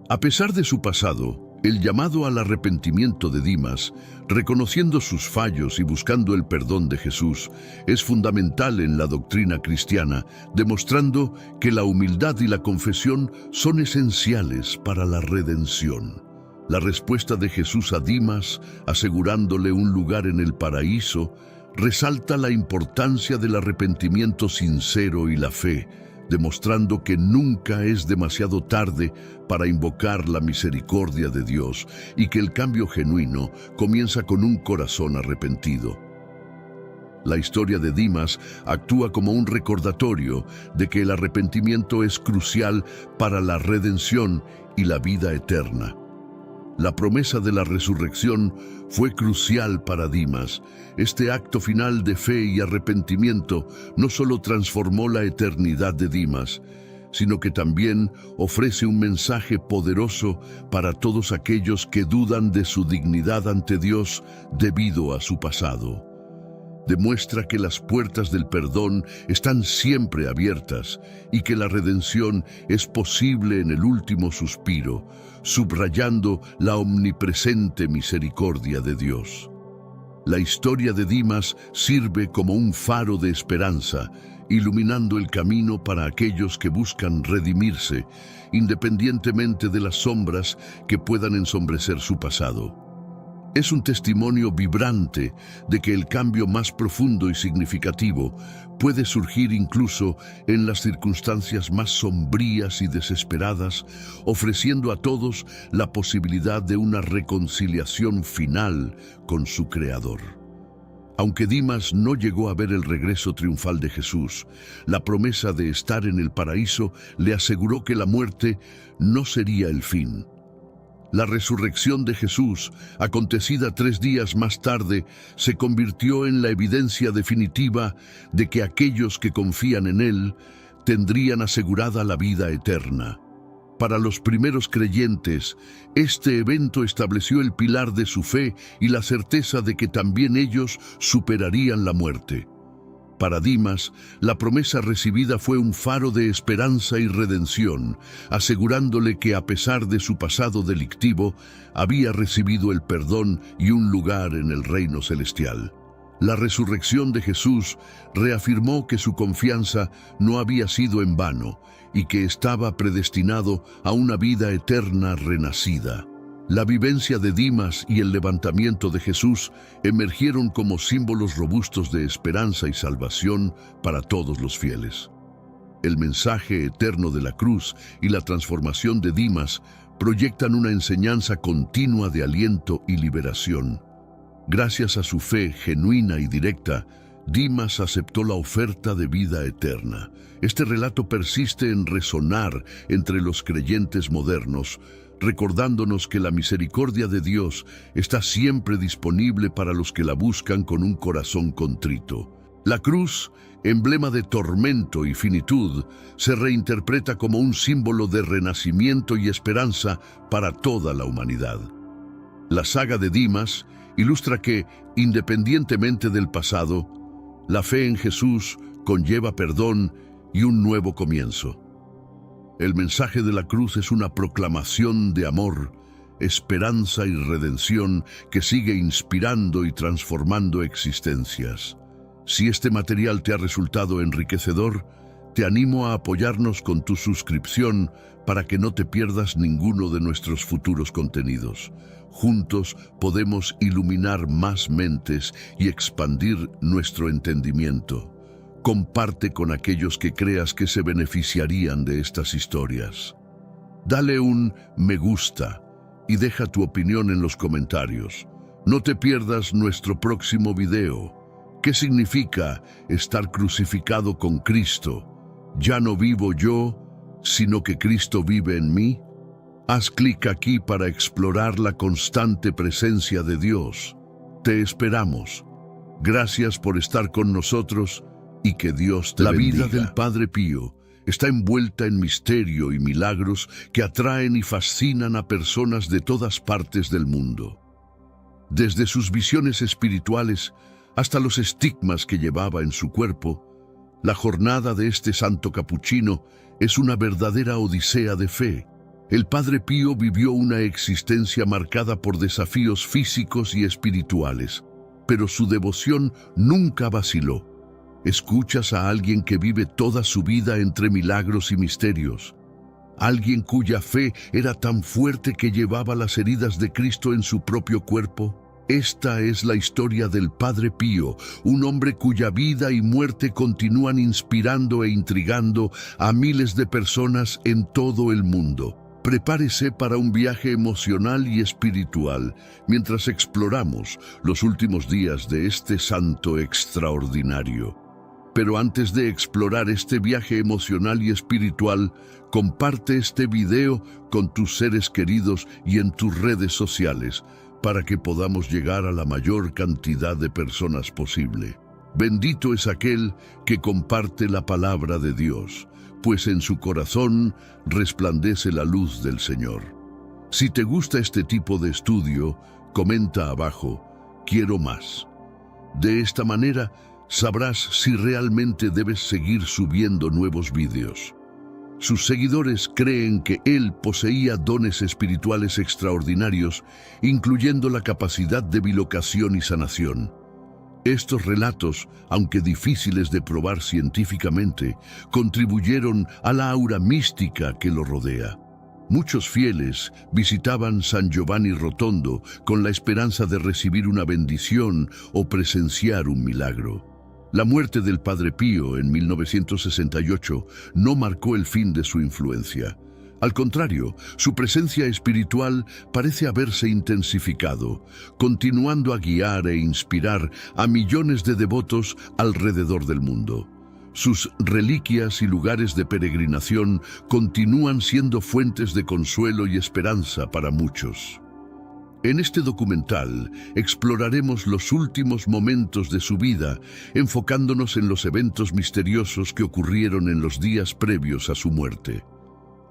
A pesar de su pasado, el llamado al arrepentimiento de Dimas, reconociendo sus fallos y buscando el perdón de Jesús, es fundamental en la doctrina cristiana, demostrando que la humildad y la confesión son esenciales para la redención. La respuesta de Jesús a Dimas, asegurándole un lugar en el paraíso, resalta la importancia del arrepentimiento sincero y la fe, demostrando que nunca es demasiado tarde para invocar la misericordia de Dios y que el cambio genuino comienza con un corazón arrepentido. La historia de Dimas actúa como un recordatorio de que el arrepentimiento es crucial para la redención y la vida eterna. La promesa de la resurrección fue crucial para Dimas. Este acto final de fe y arrepentimiento no solo transformó la eternidad de Dimas, sino que también ofrece un mensaje poderoso para todos aquellos que dudan de su dignidad ante Dios debido a su pasado. Demuestra que las puertas del perdón están siempre abiertas y que la redención es posible en el último suspiro, subrayando la omnipresente misericordia de Dios. La historia de Dimas sirve como un faro de esperanza iluminando el camino para aquellos que buscan redimirse, independientemente de las sombras que puedan ensombrecer su pasado. Es un testimonio vibrante de que el cambio más profundo y significativo puede surgir incluso en las circunstancias más sombrías y desesperadas, ofreciendo a todos la posibilidad de una reconciliación final con su Creador. Aunque Dimas no llegó a ver el regreso triunfal de Jesús, la promesa de estar en el paraíso le aseguró que la muerte no sería el fin. La resurrección de Jesús, acontecida 3 días más tarde, se convirtió en la evidencia definitiva de que aquellos que confían en Él tendrían asegurada la vida eterna. Para los primeros creyentes, este evento estableció el pilar de su fe y la certeza de que también ellos superarían la muerte. Para Dimas, la promesa recibida fue un faro de esperanza y redención, asegurándole que a pesar de su pasado delictivo, había recibido el perdón y un lugar en el reino celestial. La resurrección de Jesús reafirmó que su confianza no había sido en vano y que estaba predestinado a una vida eterna renacida. La vivencia de Dimas y el levantamiento de Jesús emergieron como símbolos robustos de esperanza y salvación para todos los fieles. El mensaje eterno de la cruz y la transformación de Dimas proyectan una enseñanza continua de aliento y liberación. Gracias a su fe genuina y directa, Dimas aceptó la oferta de vida eterna. Este relato persiste en resonar entre los creyentes modernos, recordándonos que la misericordia de Dios está siempre disponible para los que la buscan con un corazón contrito. La cruz, emblema de tormento y finitud, se reinterpreta como un símbolo de renacimiento y esperanza para toda la humanidad. La saga de Dimas ilustra que, independientemente del pasado, la fe en Jesús conlleva perdón y un nuevo comienzo. El mensaje de la cruz es una proclamación de amor, esperanza y redención que sigue inspirando y transformando existencias. Si este material te ha resultado enriquecedor, te animo a apoyarnos con tu suscripción para que no te pierdas ninguno de nuestros futuros contenidos. Juntos podemos iluminar más mentes y expandir nuestro entendimiento. Comparte con aquellos que creas que se beneficiarían de estas historias. Dale un me gusta y deja tu opinión en los comentarios. No te pierdas nuestro próximo video. ¿Qué significa estar crucificado con Cristo? ¿Ya no vivo yo, sino que Cristo vive en mí? Haz clic aquí para explorar la constante presencia de Dios. Te esperamos. Gracias por estar con nosotros y que Dios te bendiga. La vida del Padre Pío está envuelta en misterio y milagros que atraen y fascinan a personas de todas partes del mundo. Desde sus visiones espirituales hasta los estigmas que llevaba en su cuerpo, la jornada de este santo capuchino es una verdadera odisea de fe. El Padre Pío vivió una existencia marcada por desafíos físicos y espirituales, pero su devoción nunca vaciló. Escuchas a alguien que vive toda su vida entre milagros y misterios. Alguien cuya fe era tan fuerte que llevaba las heridas de Cristo en su propio cuerpo. Esta es la historia del Padre Pío, un hombre cuya vida y muerte continúan inspirando e intrigando a miles de personas en todo el mundo. Prepárese para un viaje emocional y espiritual mientras exploramos los últimos días de este santo extraordinario. Pero antes de explorar este viaje emocional y espiritual, comparte este video con tus seres queridos y en tus redes sociales para que podamos llegar a la mayor cantidad de personas posible. Bendito es aquel que comparte la palabra de Dios, pues en su corazón resplandece la luz del Señor. Si te gusta este tipo de estudio, comenta abajo, quiero más. De esta manera, sabrás si realmente debes seguir subiendo nuevos vídeos. Sus seguidores creen que él poseía dones espirituales extraordinarios, incluyendo la capacidad de bilocación y sanación. Estos relatos, aunque difíciles de probar científicamente, contribuyeron a la aura mística que lo rodea. Muchos fieles visitaban San Giovanni Rotondo con la esperanza de recibir una bendición o presenciar un milagro. La muerte del Padre Pío en 1968 no marcó el fin de su influencia. Al contrario, su presencia espiritual parece haberse intensificado, continuando a guiar e inspirar a millones de devotos alrededor del mundo. Sus reliquias y lugares de peregrinación continúan siendo fuentes de consuelo y esperanza para muchos. En este documental exploraremos los últimos momentos de su vida, enfocándonos en los eventos misteriosos que ocurrieron en los días previos a su muerte.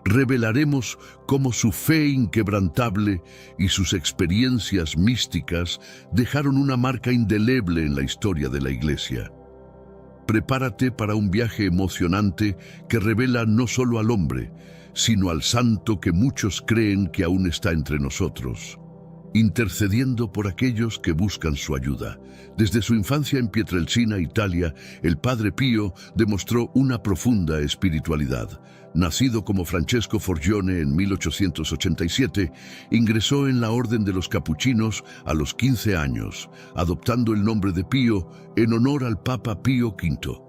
Revelaremos cómo su fe inquebrantable y sus experiencias místicas dejaron una marca indeleble en la historia de la Iglesia. Prepárate para un viaje emocionante que revela no solo al hombre, sino al santo que muchos creen que aún está entre nosotros, intercediendo por aquellos que buscan su ayuda. Desde su infancia en Pietrelcina, Italia, el Padre Pío demostró una profunda espiritualidad. Nacido como Francesco Forgione en 1887, ingresó en la Orden de los Capuchinos a los 15 años, adoptando el nombre de Pío en honor al Papa Pío V.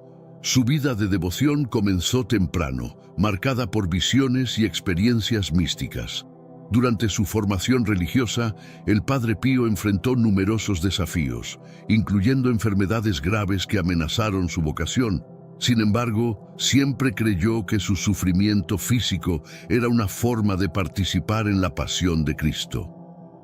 Su vida de devoción comenzó temprano, marcada por visiones y experiencias místicas. Durante su formación religiosa, el Padre Pío enfrentó numerosos desafíos, incluyendo enfermedades graves que amenazaron su vocación. Sin embargo, siempre creyó que su sufrimiento físico era una forma de participar en la pasión de Cristo.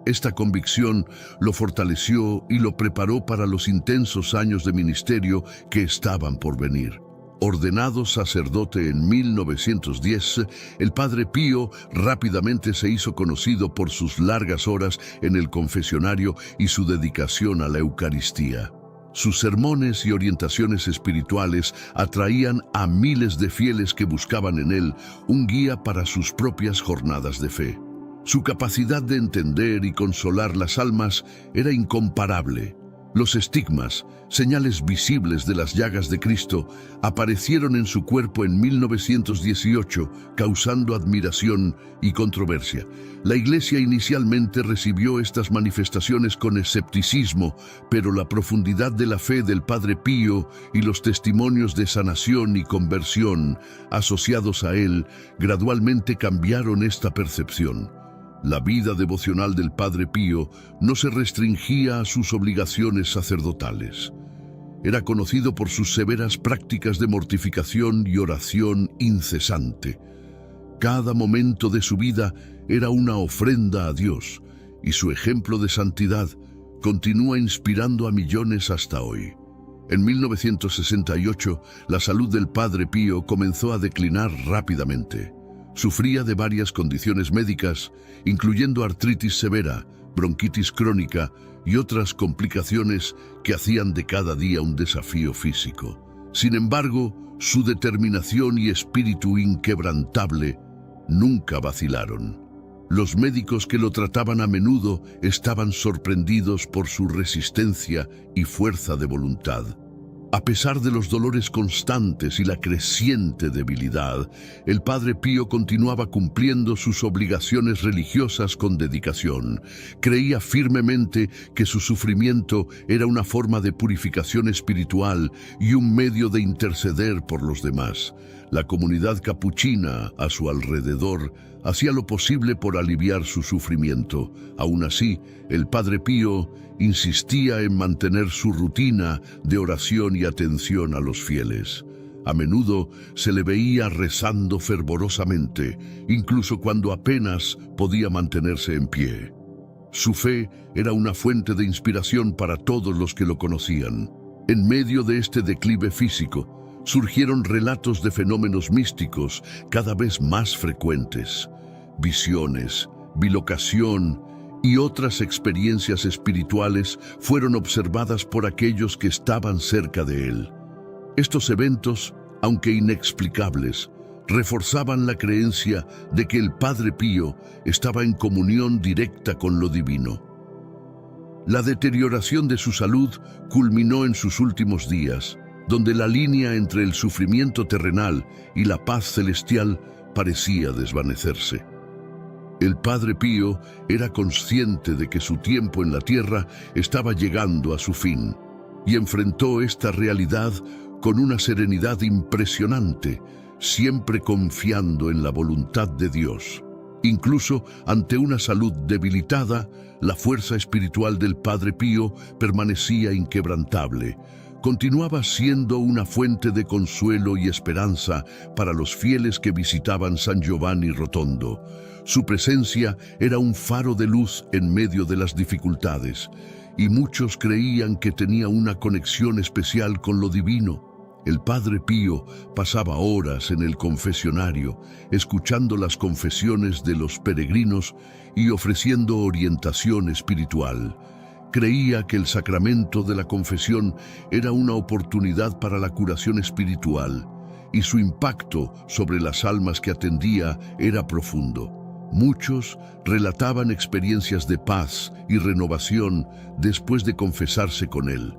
Esta convicción lo fortaleció y lo preparó para los intensos años de ministerio que estaban por venir. Ordenado sacerdote en 1910, el Padre Pío rápidamente se hizo conocido por sus largas horas en el confesionario y su dedicación a la Eucaristía. Sus sermones y orientaciones espirituales atraían a miles de fieles que buscaban en él un guía para sus propias jornadas de fe. Su capacidad de entender y consolar las almas era incomparable. Los estigmas, señales visibles de las llagas de Cristo, aparecieron en su cuerpo en 1918, causando admiración y controversia. La Iglesia inicialmente recibió estas manifestaciones con escepticismo, pero la profundidad de la fe del Padre Pío y los testimonios de sanación y conversión asociados a él gradualmente cambiaron esta percepción. La vida devocional del Padre Pío no se restringía a sus obligaciones sacerdotales. Era conocido por sus severas prácticas de mortificación y oración incesante. Cada momento de su vida era una ofrenda a Dios, y su ejemplo de santidad continúa inspirando a millones hasta hoy. En 1968, la salud del Padre Pío comenzó a declinar rápidamente. Sufría de varias condiciones médicas, incluyendo artritis severa, bronquitis crónica y otras complicaciones que hacían de cada día un desafío físico. Sin embargo, su determinación y espíritu inquebrantable nunca vacilaron. Los médicos que lo trataban a menudo estaban sorprendidos por su resistencia y fuerza de voluntad. A pesar de los dolores constantes y la creciente debilidad, el Padre Pío continuaba cumpliendo sus obligaciones religiosas con dedicación. Creía firmemente que su sufrimiento era una forma de purificación espiritual y un medio de interceder por los demás. La comunidad capuchina a su alrededor hacía lo posible por aliviar su sufrimiento. Aún así, el Padre Pío insistía en mantener su rutina de oración y atención a los fieles. A menudo se le veía rezando fervorosamente, incluso cuando apenas podía mantenerse en pie. Su fe era una fuente de inspiración para todos los que lo conocían. En medio de este declive físico, surgieron relatos de fenómenos místicos cada vez más frecuentes. Visiones, bilocación y otras experiencias espirituales fueron observadas por aquellos que estaban cerca de él. Estos eventos, aunque inexplicables, reforzaban la creencia de que el Padre Pío estaba en comunión directa con lo divino. La deterioración de su salud culminó en sus últimos días, donde la línea entre el sufrimiento terrenal y la paz celestial parecía desvanecerse. El Padre Pío era consciente de que su tiempo en la tierra estaba llegando a su fin y enfrentó esta realidad con una serenidad impresionante, siempre confiando en la voluntad de Dios. Incluso ante una salud debilitada, la fuerza espiritual del Padre Pío permanecía inquebrantable. Continuaba siendo una fuente de consuelo y esperanza para los fieles que visitaban San Giovanni Rotondo. Su presencia era un faro de luz en medio de las dificultades, y muchos creían que tenía una conexión especial con lo divino. El Padre Pío pasaba horas en el confesionario, escuchando las confesiones de los peregrinos y ofreciendo orientación espiritual. Creía que el sacramento de la confesión era una oportunidad para la curación espiritual, y su impacto sobre las almas que atendía era profundo. Muchos relataban experiencias de paz y renovación después de confesarse con él.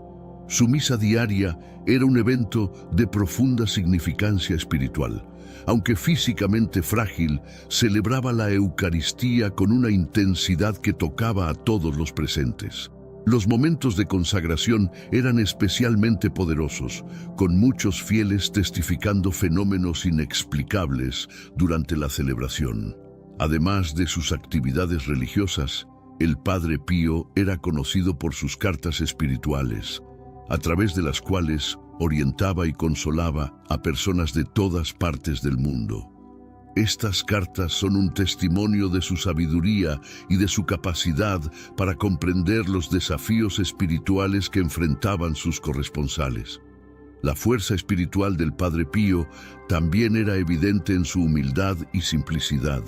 Su misa diaria era un evento de profunda significancia espiritual. Aunque físicamente frágil, celebraba la Eucaristía con una intensidad que tocaba a todos los presentes. Los momentos de consagración eran especialmente poderosos, con muchos fieles testificando fenómenos inexplicables durante la celebración. Además de sus actividades religiosas, el Padre Pío era conocido por sus cartas espirituales, a través de las cuales orientaba y consolaba a personas de todas partes del mundo. Estas cartas son un testimonio de su sabiduría y de su capacidad para comprender los desafíos espirituales que enfrentaban sus corresponsales. La fuerza espiritual del Padre Pío también era evidente en su humildad y simplicidad.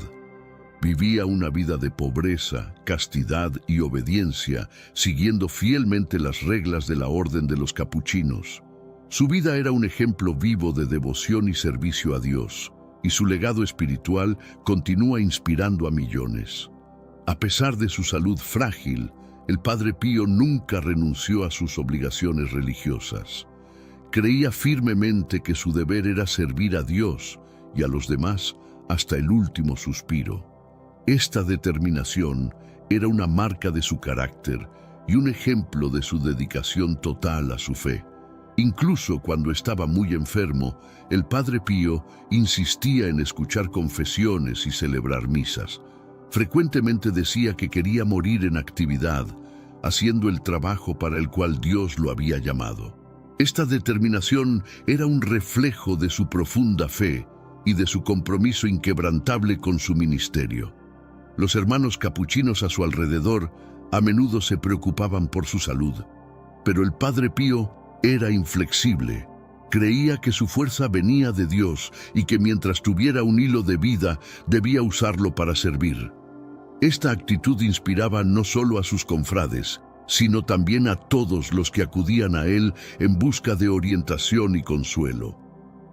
Vivía una vida de pobreza, castidad y obediencia, siguiendo fielmente las reglas de la Orden de los Capuchinos. Su vida era un ejemplo vivo de devoción y servicio a Dios, y su legado espiritual continúa inspirando a millones. A pesar de su salud frágil, el Padre Pío nunca renunció a sus obligaciones religiosas. Creía firmemente que su deber era servir a Dios y a los demás hasta el último suspiro. Esta determinación era una marca de su carácter y un ejemplo de su dedicación total a su fe. Incluso cuando estaba muy enfermo, el Padre Pío insistía en escuchar confesiones y celebrar misas. Frecuentemente decía que quería morir en actividad, haciendo el trabajo para el cual Dios lo había llamado. Esta determinación era un reflejo de su profunda fe y de su compromiso inquebrantable con su ministerio. Los hermanos capuchinos a su alrededor a menudo se preocupaban por su salud, pero el Padre Pío era inflexible. Creía que su fuerza venía de Dios y que mientras tuviera un hilo de vida, debía usarlo para servir. Esta actitud inspiraba no solo a sus confrades, sino también a todos los que acudían a él en busca de orientación y consuelo.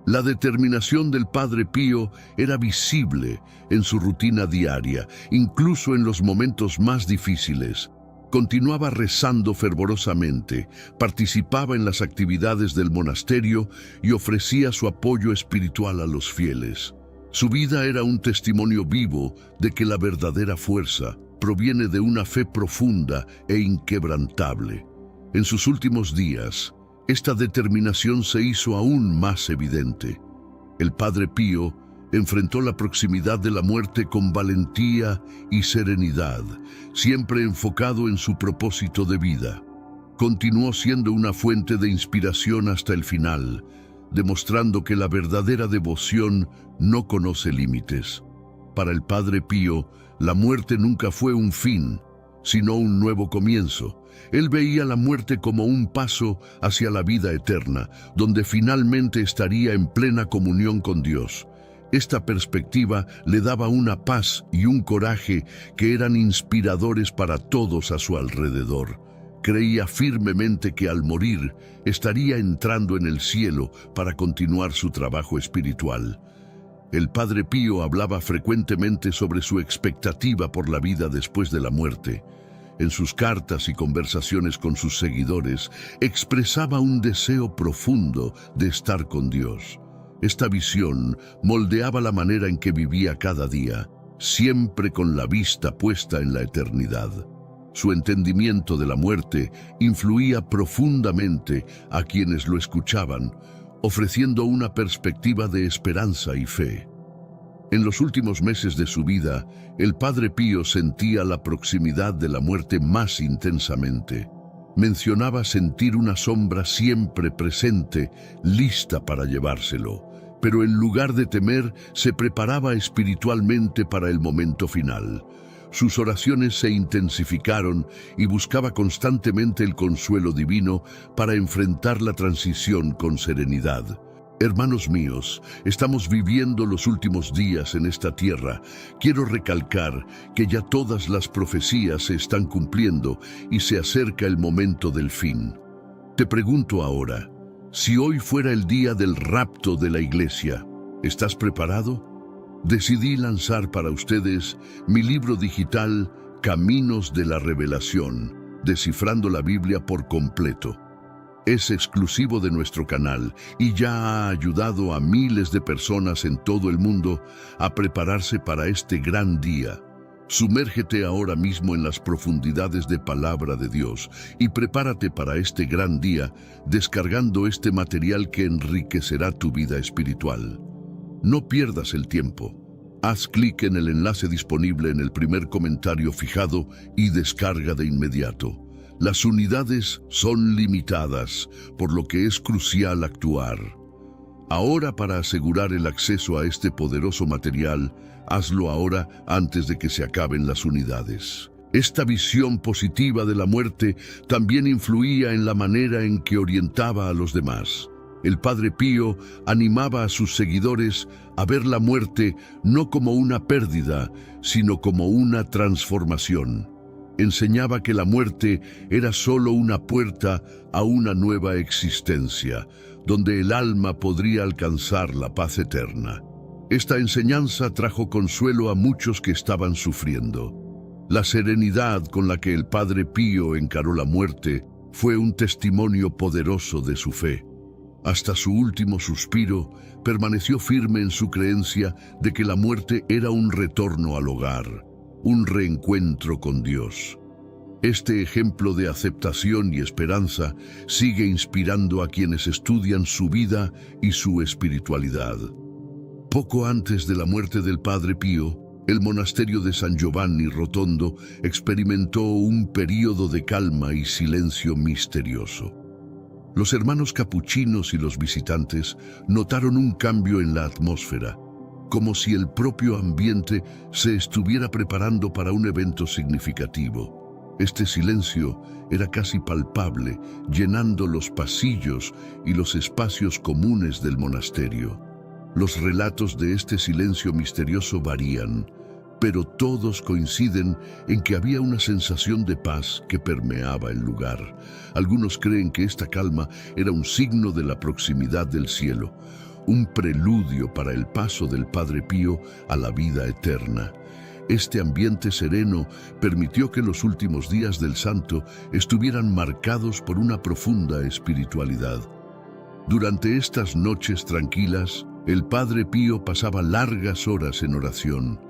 La determinación del Padre Pío era visible en su rutina diaria, incluso en los momentos más difíciles. Continuaba rezando fervorosamente, participaba en las actividades del monasterio y ofrecía su apoyo espiritual a los fieles. Su vida era un testimonio vivo de que la verdadera fuerza proviene de una fe profunda e inquebrantable. En sus últimos días, esta determinación se hizo aún más evidente. El Padre Pío enfrentó la proximidad de la muerte con valentía y serenidad, siempre enfocado en su propósito de vida. Continuó siendo una fuente de inspiración hasta el final, demostrando que la verdadera devoción no conoce límites. Para el Padre Pío, la muerte nunca fue un fin, sino un nuevo comienzo. Él veía la muerte como un paso hacia la vida eterna, donde finalmente estaría en plena comunión con Dios. Esta perspectiva le daba una paz y un coraje que eran inspiradores para todos a su alrededor. Creía firmemente que al morir estaría entrando en el cielo para continuar su trabajo espiritual. El Padre Pío hablaba frecuentemente sobre su expectativa por la vida después de la muerte. En sus cartas y conversaciones con sus seguidores, expresaba un deseo profundo de estar con Dios. Esta visión moldeaba la manera en que vivía cada día, siempre con la vista puesta en la eternidad. Su entendimiento de la muerte influía profundamente a quienes lo escuchaban, ofreciendo una perspectiva de esperanza y fe. En los últimos meses de su vida, el Padre Pío sentía la proximidad de la muerte más intensamente. Mencionaba sentir una sombra siempre presente, lista para llevárselo, pero en lugar de temer, se preparaba espiritualmente para el momento final. Sus oraciones se intensificaron y buscaba constantemente el consuelo divino para enfrentar la transición con serenidad. Hermanos míos, estamos viviendo los últimos días en esta tierra. Quiero recalcar que ya todas las profecías se están cumpliendo y se acerca el momento del fin. Te pregunto ahora, si hoy fuera el día del rapto de la iglesia, ¿estás preparado? Decidí lanzar para ustedes mi libro digital Caminos de la Revelación, descifrando la Biblia por completo. Es exclusivo de nuestro canal y ya ha ayudado a miles de personas en todo el mundo a prepararse para este gran día. Sumérgete ahora mismo en las profundidades de Palabra de Dios y prepárate para este gran día descargando este material que enriquecerá tu vida espiritual. No pierdas el tiempo. Haz clic en el enlace disponible en el primer comentario fijado y descarga de inmediato. Las unidades son limitadas, por lo que es crucial actuar. Ahora, para asegurar el acceso a este poderoso material, hazlo ahora antes de que se acaben las unidades. Esta visión positiva de la muerte también influía en la manera en que orientaba a los demás. El Padre Pío animaba a sus seguidores a ver la muerte no como una pérdida, sino como una transformación. Enseñaba que la muerte era solo una puerta a una nueva existencia, donde el alma podría alcanzar la paz eterna. Esta enseñanza trajo consuelo a muchos que estaban sufriendo. La serenidad con la que el Padre Pío encaró la muerte fue un testimonio poderoso de su fe. Hasta su último suspiro, permaneció firme en su creencia de que la muerte era un retorno al hogar, un reencuentro con Dios. Este ejemplo de aceptación y esperanza sigue inspirando a quienes estudian su vida y su espiritualidad. Poco antes de la muerte del Padre Pío, el monasterio de San Giovanni Rotondo experimentó un período de calma y silencio misterioso. Los hermanos capuchinos y los visitantes notaron un cambio en la atmósfera, como si el propio ambiente se estuviera preparando para un evento significativo. Este silencio era casi palpable, llenando los pasillos y los espacios comunes del monasterio. Los relatos de este silencio misterioso varían, pero todos coinciden en que había una sensación de paz que permeaba el lugar. Algunos creen que esta calma era un signo de la proximidad del cielo, un preludio para el paso del Padre Pío a la vida eterna. Este ambiente sereno permitió que los últimos días del santo estuvieran marcados por una profunda espiritualidad. Durante estas noches tranquilas, el Padre Pío pasaba largas horas en oración.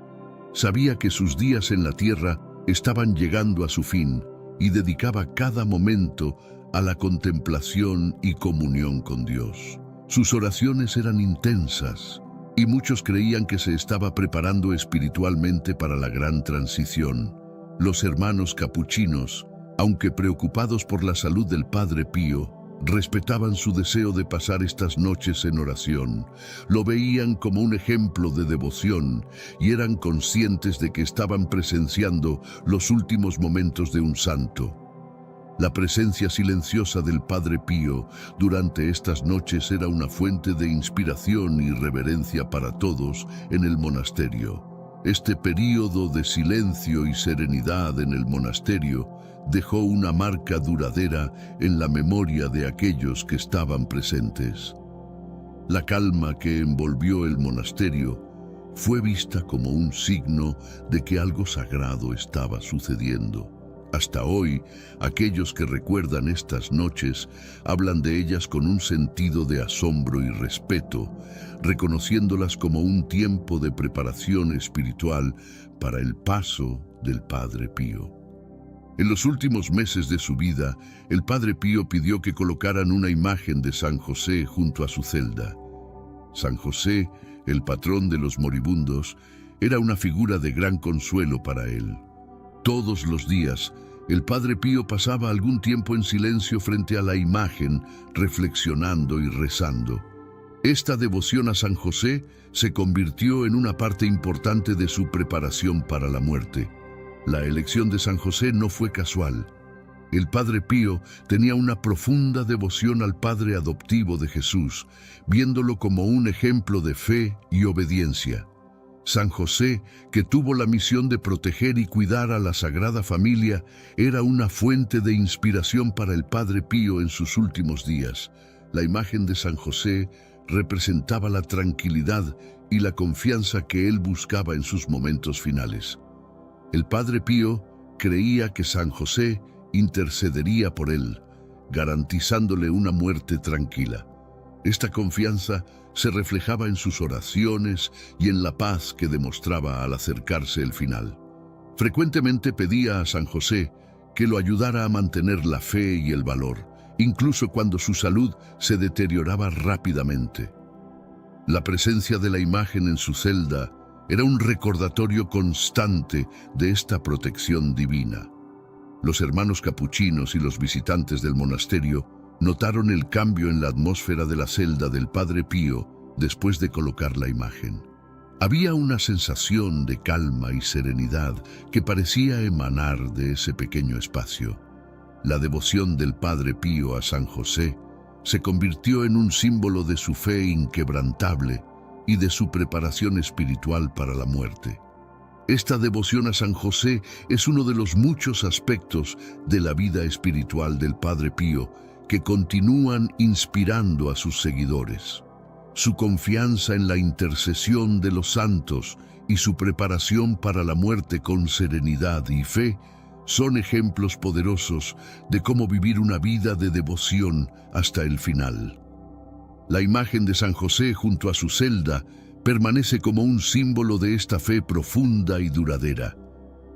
Sabía que sus días en la tierra estaban llegando a su fin y dedicaba cada momento a la contemplación y comunión con Dios. Sus oraciones eran intensas y muchos creían que se estaba preparando espiritualmente para la gran transición. Los hermanos capuchinos, aunque preocupados por la salud del Padre Pío, respetaban su deseo de pasar estas noches en oración. Lo veían como un ejemplo de devoción y eran conscientes de que estaban presenciando los últimos momentos de un santo. La presencia silenciosa del Padre Pío durante estas noches era una fuente de inspiración y reverencia para todos en el monasterio. Este período de silencio y serenidad en el monasterio dejó una marca duradera en la memoria de aquellos que estaban presentes. La calma que envolvió el monasterio fue vista como un signo de que algo sagrado estaba sucediendo. Hasta hoy, aquellos que recuerdan estas noches hablan de ellas con un sentido de asombro y respeto, reconociéndolas como un tiempo de preparación espiritual para el paso del Padre Pío. En los últimos meses de su vida, el Padre Pío pidió que colocaran una imagen de San José junto a su celda. San José, el patrón de los moribundos, era una figura de gran consuelo para él. Todos los días, el Padre Pío pasaba algún tiempo en silencio frente a la imagen, reflexionando y rezando. Esta devoción a San José se convirtió en una parte importante de su preparación para la muerte. La elección de San José no fue casual. El Padre Pío tenía una profunda devoción al Padre adoptivo de Jesús, viéndolo como un ejemplo de fe y obediencia. San José, que tuvo la misión de proteger y cuidar a la Sagrada Familia, era una fuente de inspiración para el Padre Pío en sus últimos días. La imagen de San José representaba la tranquilidad y la confianza que él buscaba en sus momentos finales. El Padre Pío creía que San José intercedería por él, garantizándole una muerte tranquila. Esta confianza se reflejaba en sus oraciones y en la paz que demostraba al acercarse el final. Frecuentemente pedía a San José que lo ayudara a mantener la fe y el valor, incluso cuando su salud se deterioraba rápidamente. La presencia de la imagen en su celda era un recordatorio constante de esta protección divina. Los hermanos capuchinos y los visitantes del monasterio notaron el cambio en la atmósfera de la celda del Padre Pío después de colocar la imagen. Había una sensación de calma y serenidad que parecía emanar de ese pequeño espacio. La devoción del Padre Pío a San José se convirtió en un símbolo de su fe inquebrantable y de su preparación espiritual para la muerte. Esta devoción a San José es uno de los muchos aspectos de la vida espiritual del Padre Pío que continúan inspirando a sus seguidores. Su confianza en la intercesión de los santos y su preparación para la muerte con serenidad y fe son ejemplos poderosos de cómo vivir una vida de devoción hasta el final. La imagen de San José junto a su celda permanece como un símbolo de esta fe profunda y duradera.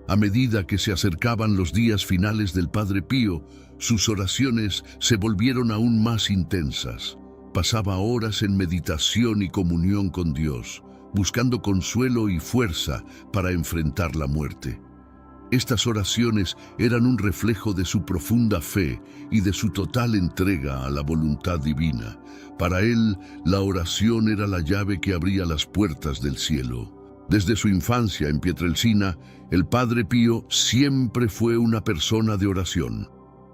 A medida que se acercaban los días finales del Padre Pío, sus oraciones se volvieron aún más intensas. Pasaba horas en meditación y comunión con Dios, buscando consuelo y fuerza para enfrentar la muerte. Estas oraciones eran un reflejo de su profunda fe y de su total entrega a la voluntad divina. Para él, la oración era la llave que abría las puertas del cielo. Desde su infancia en Pietrelcina, el Padre Pío siempre fue una persona de oración.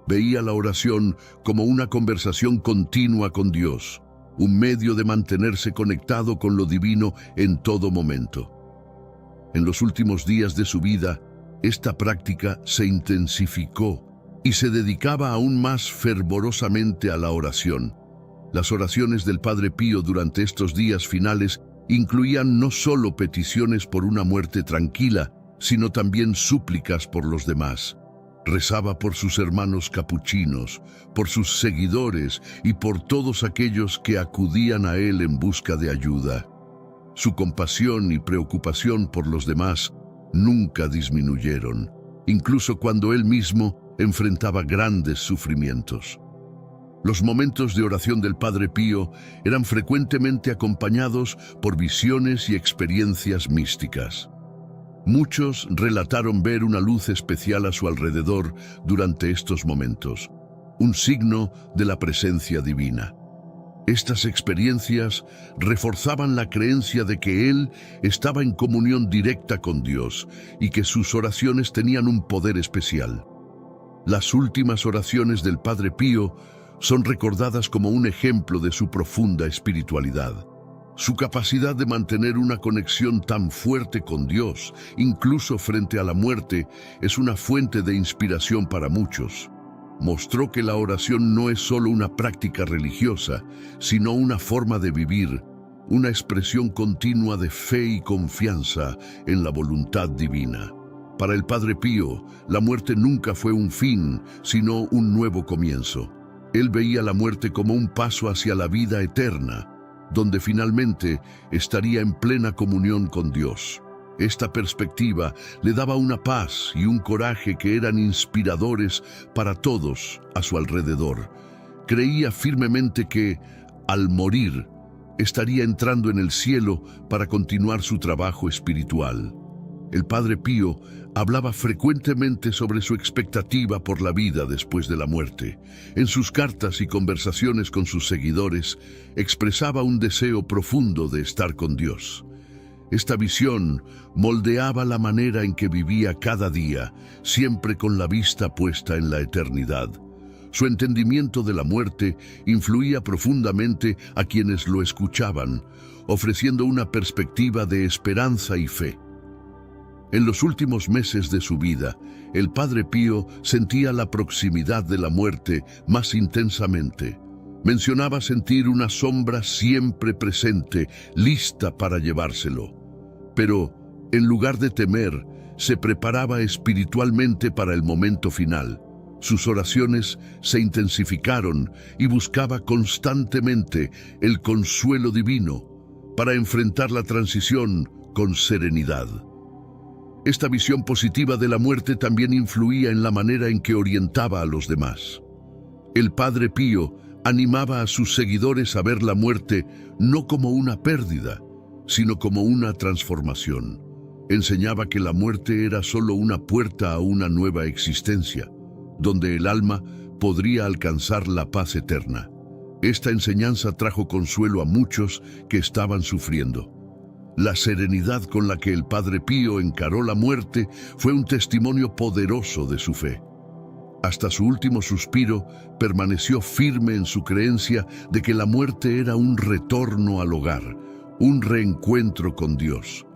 Veía la oración como una conversación continua con Dios, un medio de mantenerse conectado con lo divino en todo momento. En los últimos días de su vida, esta práctica se intensificó y se dedicaba aún más fervorosamente a la oración. Las oraciones del Padre Pío durante estos días finales incluían no solo peticiones por una muerte tranquila, sino también súplicas por los demás. Rezaba por sus hermanos capuchinos, por sus seguidores y por todos aquellos que acudían a él en busca de ayuda. Su compasión y preocupación por los demás nunca disminuyeron, incluso cuando él mismo enfrentaba grandes sufrimientos. Los momentos de oración del Padre Pío eran frecuentemente acompañados por visiones y experiencias místicas. Muchos relataron ver una luz especial a su alrededor durante estos momentos, un signo de la presencia divina. Estas experiencias reforzaban la creencia de que él estaba en comunión directa con Dios y que sus oraciones tenían un poder especial. Las últimas oraciones del Padre Pío son recordadas como un ejemplo de su profunda espiritualidad. Su capacidad de mantener una conexión tan fuerte con Dios, incluso frente a la muerte, es una fuente de inspiración para muchos. Mostró que la oración no es solo una práctica religiosa, sino una forma de vivir, una expresión continua de fe y confianza en la voluntad divina. Para el Padre Pío, la muerte nunca fue un fin, sino un nuevo comienzo. Él veía la muerte como un paso hacia la vida eterna, donde finalmente estaría en plena comunión con Dios. Esta perspectiva le daba una paz y un coraje que eran inspiradores para todos a su alrededor. Creía firmemente que, al morir, estaría entrando en el cielo para continuar su trabajo espiritual. El Padre Pío hablaba frecuentemente sobre su expectativa por la vida después de la muerte. En sus cartas y conversaciones con sus seguidores, expresaba un deseo profundo de estar con Dios. Esta visión moldeaba la manera en que vivía cada día, siempre con la vista puesta en la eternidad. Su entendimiento de la muerte influía profundamente a quienes lo escuchaban, ofreciendo una perspectiva de esperanza y fe. En los últimos meses de su vida, el Padre Pío sentía la proximidad de la muerte más intensamente. Mencionaba sentir una sombra siempre presente, lista para llevárselo. Pero, en lugar de temer, se preparaba espiritualmente para el momento final. Sus oraciones se intensificaron y buscaba constantemente el consuelo divino para enfrentar la transición con serenidad. Esta visión positiva de la muerte también influía en la manera en que orientaba a los demás. El Padre Pío animaba a sus seguidores a ver la muerte no como una pérdida, sino como una transformación. Enseñaba que la muerte era solo una puerta a una nueva existencia, donde el alma podría alcanzar la paz eterna. Esta enseñanza trajo consuelo a muchos que estaban sufriendo. La serenidad con la que el Padre Pío encaró la muerte fue un testimonio poderoso de su fe. Hasta su último suspiro, permaneció firme en su creencia de que la muerte era un retorno al hogar, un reencuentro con Dios.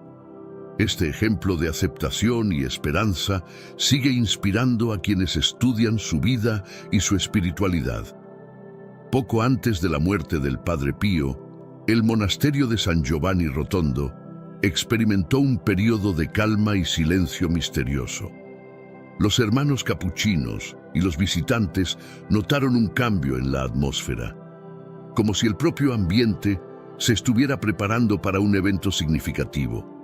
Este ejemplo de aceptación y esperanza sigue inspirando a quienes estudian su vida y su espiritualidad. Poco antes de la muerte del Padre Pío, el monasterio de San Giovanni Rotondo experimentó un periodo de calma y silencio misterioso. Los hermanos capuchinos y los visitantes notaron un cambio en la atmósfera, como si el propio ambiente se estuviera preparando para un evento significativo.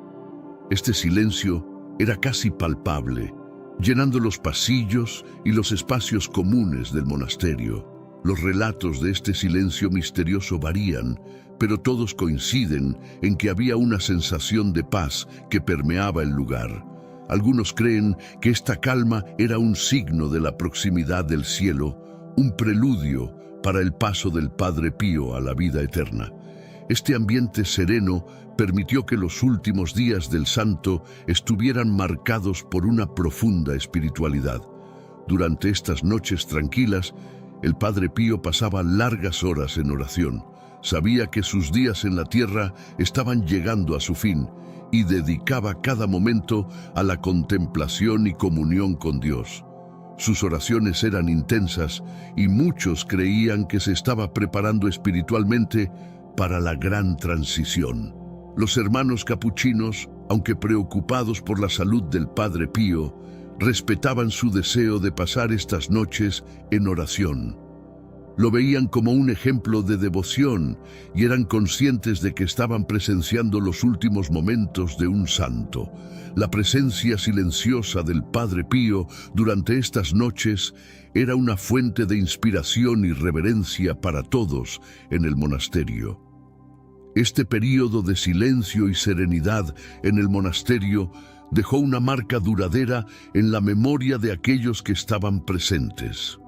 Este silencio era casi palpable, llenando los pasillos y los espacios comunes del monasterio. Los relatos de este silencio misterioso varían, pero todos coinciden en que había una sensación de paz que permeaba el lugar. Algunos creen que esta calma era un signo de la proximidad del cielo, un preludio para el paso del Padre Pío a la vida eterna. Este ambiente sereno permitió que los últimos días del santo estuvieran marcados por una profunda espiritualidad. Durante estas noches tranquilas, el Padre Pío pasaba largas horas en oración. Sabía que sus días en la tierra estaban llegando a su fin y dedicaba cada momento a la contemplación y comunión con Dios. Sus oraciones eran intensas y muchos creían que se estaba preparando espiritualmente para la gran transición. Los hermanos capuchinos, aunque preocupados por la salud del Padre Pío, respetaban su deseo de pasar estas noches en oración. Lo veían como un ejemplo de devoción y eran conscientes de que estaban presenciando los últimos momentos de un santo. La presencia silenciosa del Padre Pío durante estas noches era una fuente de inspiración y reverencia para todos en el monasterio. Este período de silencio y serenidad en el monasterio dejó una marca duradera en la memoria de aquellos que estaban presentes.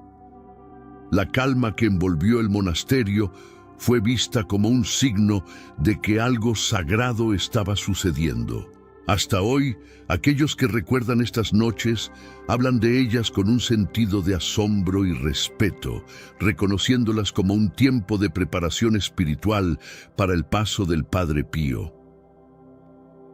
La calma que envolvió el monasterio fue vista como un signo de que algo sagrado estaba sucediendo. Hasta hoy, aquellos que recuerdan estas noches hablan de ellas con un sentido de asombro y respeto, reconociéndolas como un tiempo de preparación espiritual para el paso del Padre Pío.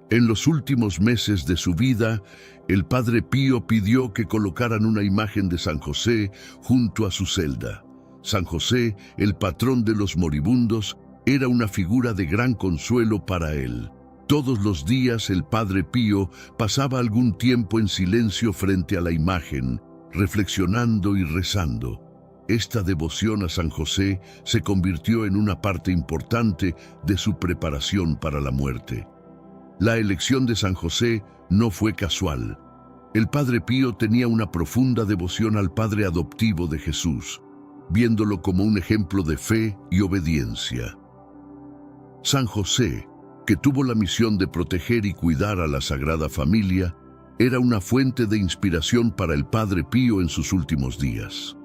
En los últimos meses de su vida, el Padre Pío pidió que colocaran una imagen de San José junto a su celda. San José, el patrón de los moribundos, era una figura de gran consuelo para él. Todos los días el Padre Pío pasaba algún tiempo en silencio frente a la imagen, reflexionando y rezando. Esta devoción a San José se convirtió en una parte importante de su preparación para la muerte. La elección de San José no fue casual. El Padre Pío tenía una profunda devoción al Padre adoptivo de Jesús, viéndolo como un ejemplo de fe y obediencia. San José, que tuvo la misión de proteger y cuidar a la Sagrada Familia, era una fuente de inspiración para el Padre Pío en sus últimos días.